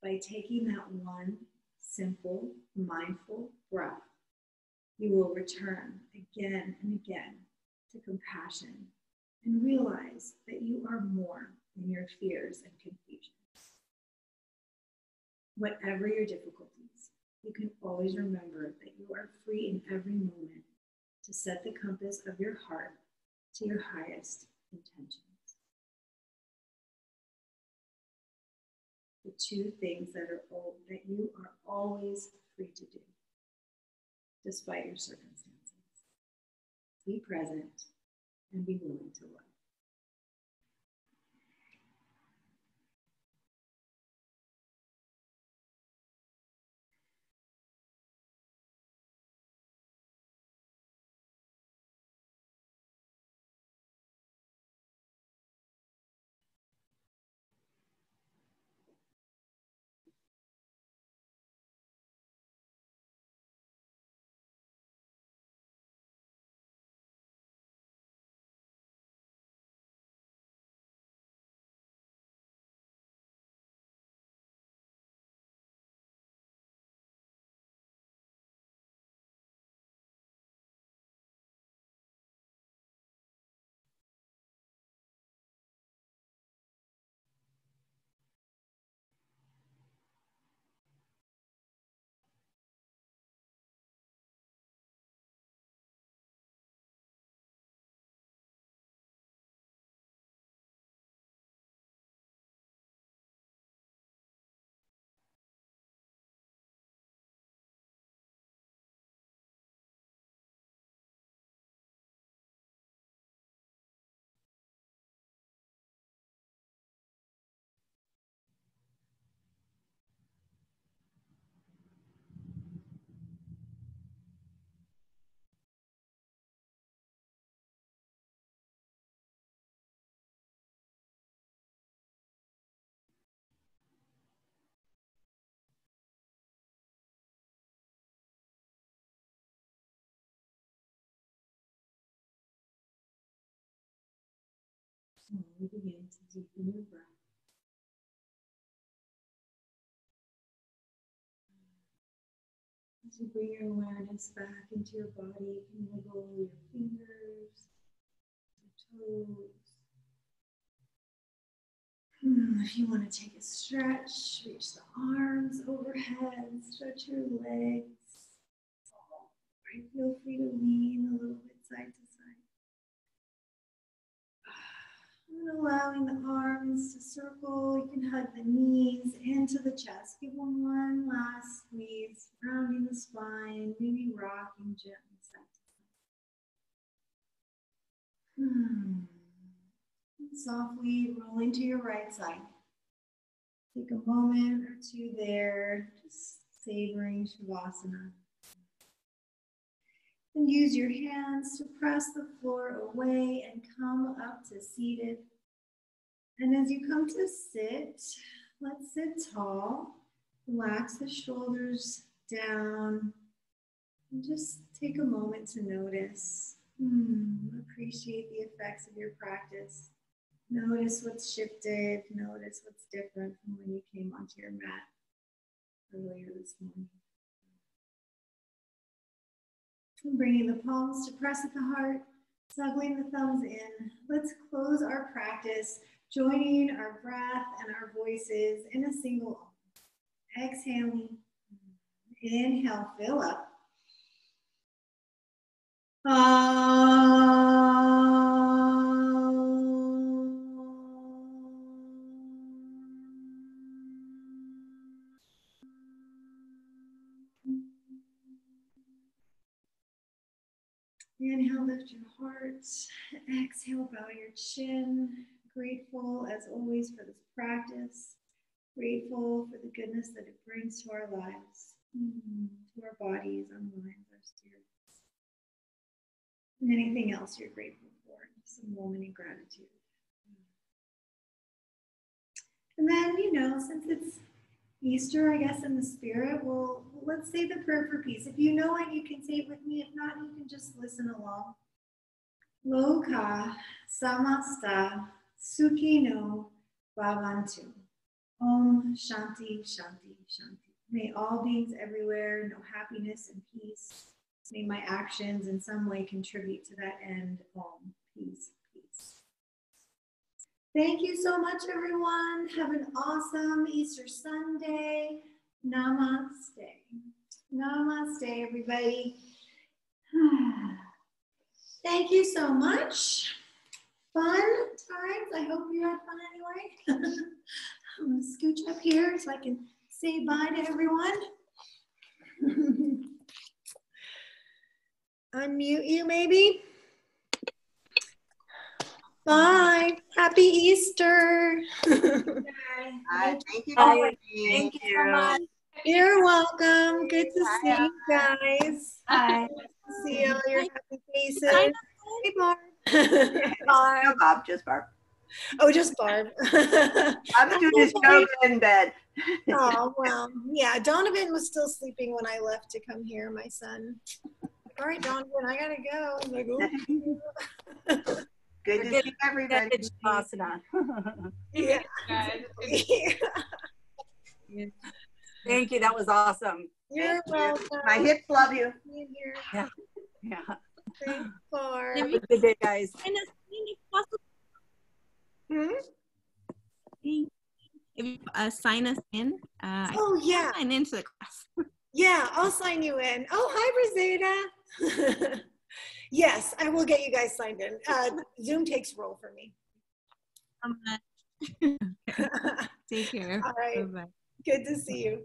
By taking that one simple, mindful breath, you will return again and again to compassion and realize that you are more than your fears and confusions. Whatever your difficulties, you can always remember that you are free in every moment to set the compass of your heart to your highest intentions. The two things that you are always free to do, despite your circumstances. Be present and be willing to love. Slowly begin to deepen your breath. As you bring your awareness back into your body, you can wiggle your fingers, your toes. If you want to take a stretch, reach the arms overhead, stretch your legs. Right, feel free to lean a little bit side to side. And allowing the arms to circle, you can hug the knees into the chest. Give them one last squeeze, rounding the spine, maybe rocking gently side to side. Softly rolling to your right side. Take a moment or two there, just savoring Shavasana. And use your hands to press the floor away and come up to seated. And as you come to sit, let's sit tall. Relax the shoulders down. And just take a moment to notice. Appreciate the effects of your practice. Notice what's shifted. Notice what's different from when you came onto your mat earlier this morning. Bringing the palms to press at the heart, snuggling the thumbs in. Let's close our practice, joining our breath and our voices in a single exhaling. Inhale, fill up. Inhale, lift your heart. Exhale, bow your chin. Grateful as always for this practice. Grateful for the goodness that it brings to our lives, to our bodies, our minds, our spirits. And anything else you're grateful for. Some moment in gratitude. And then, you know, since it's Easter, I guess, in the spirit, let's say the prayer for peace. If you know it, you can say it with me. If not, you can just listen along. Loka samasta sukhino bhavantu. Om shanti shanti shanti. May all beings everywhere know happiness and peace. May my actions in some way contribute to that end. Om, peace, peace. Thank you so much, everyone. Have an awesome Easter Sunday. Namaste. Namaste, everybody. Thank you so much. Fun times. I hope you had fun anyway. I'm going to scooch up here so I can say bye to everyone. Unmute you, maybe. Bye. Happy Easter. Thank you. Thank you so much. You're welcome. Good to see you guys. Hi. See all your happy faces. Hey, Barb. No, Bob, just Barb. Oh, just Barb. I'm doing his yoga in bed. Oh, well, yeah. Donovan was still sleeping when I left to come here, my son. All right, Donovan, I gotta go. I'm like, oh. Good to see everybody. Asana. Yeah. Thank you. That was awesome. You're welcome. My hips love you. Yeah. Yeah. Thanks, Barb. Have a good day, guys. If you sign us in, Oh, yeah. sign into the class. Yeah, I'll sign you in. Oh, hi, Rosetta. Yes, I will get you guys signed in. Zoom takes roll for me. Take care. All right. Bye-bye. Good to see you.